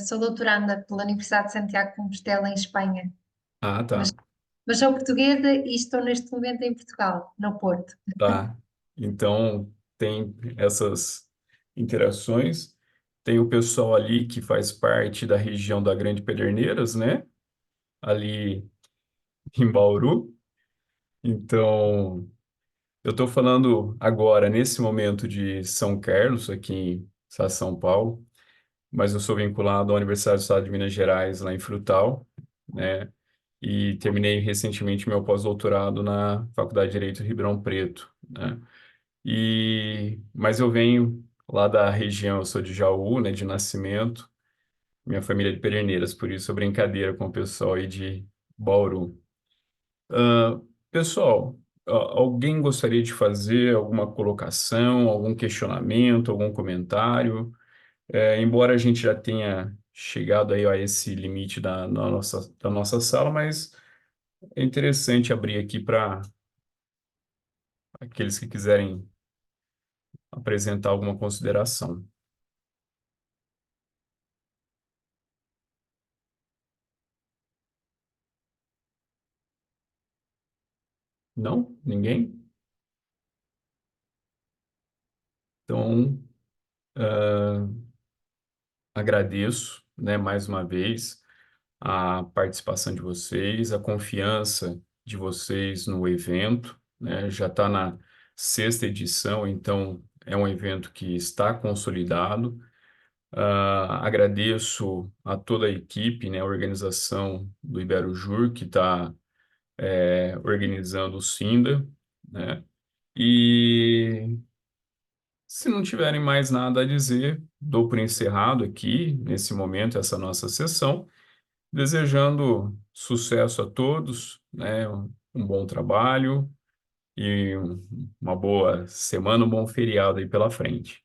Speaker 7: Sou doutoranda pela Universidade de Santiago de Compostela, em Espanha,
Speaker 2: Ah,
Speaker 7: mas,
Speaker 2: tá,
Speaker 7: mas sou portuguesa e estou neste momento em Portugal, no Porto.
Speaker 2: tá. Então, tem essas interações. Tem o pessoal ali que faz parte da região da Grande Pederneiras, né? Ali em Bauru. Então, eu estou falando agora, nesse momento, de São Carlos, aqui em São Paulo, mas eu sou vinculado à Universidade do Estado de Minas Gerais, lá em Frutal, né? E terminei recentemente meu pós-doutorado na Faculdade de Direito de Ribeirão Preto, né? Mas eu venho lá da região, eu sou de Jaú, né, de nascimento, minha família é de Pederneiras, por isso a brincadeira com o pessoal aí de Bauru. Ah, pessoal, alguém gostaria de fazer alguma colocação, algum questionamento, algum comentário? Embora a gente já tenha chegado aí a esse limite da nossa sala, mas é interessante abrir aqui para aqueles que quiserem apresentar alguma consideração. Não? Ninguém? Então, ah, agradeço, né, mais uma vez a participação de vocês, a confiança de vocês no evento, né? Já está na 6ª edição, então é um evento que está consolidado. Agradeço a toda a equipe, né, a organização do Iberojur, que está organizando o SINDA, né? E se não tiverem mais nada a dizer, dou por encerrado aqui, nesse momento, essa nossa sessão, desejando sucesso a todos, né? Um bom trabalho e uma boa semana, um bom feriado aí pela frente.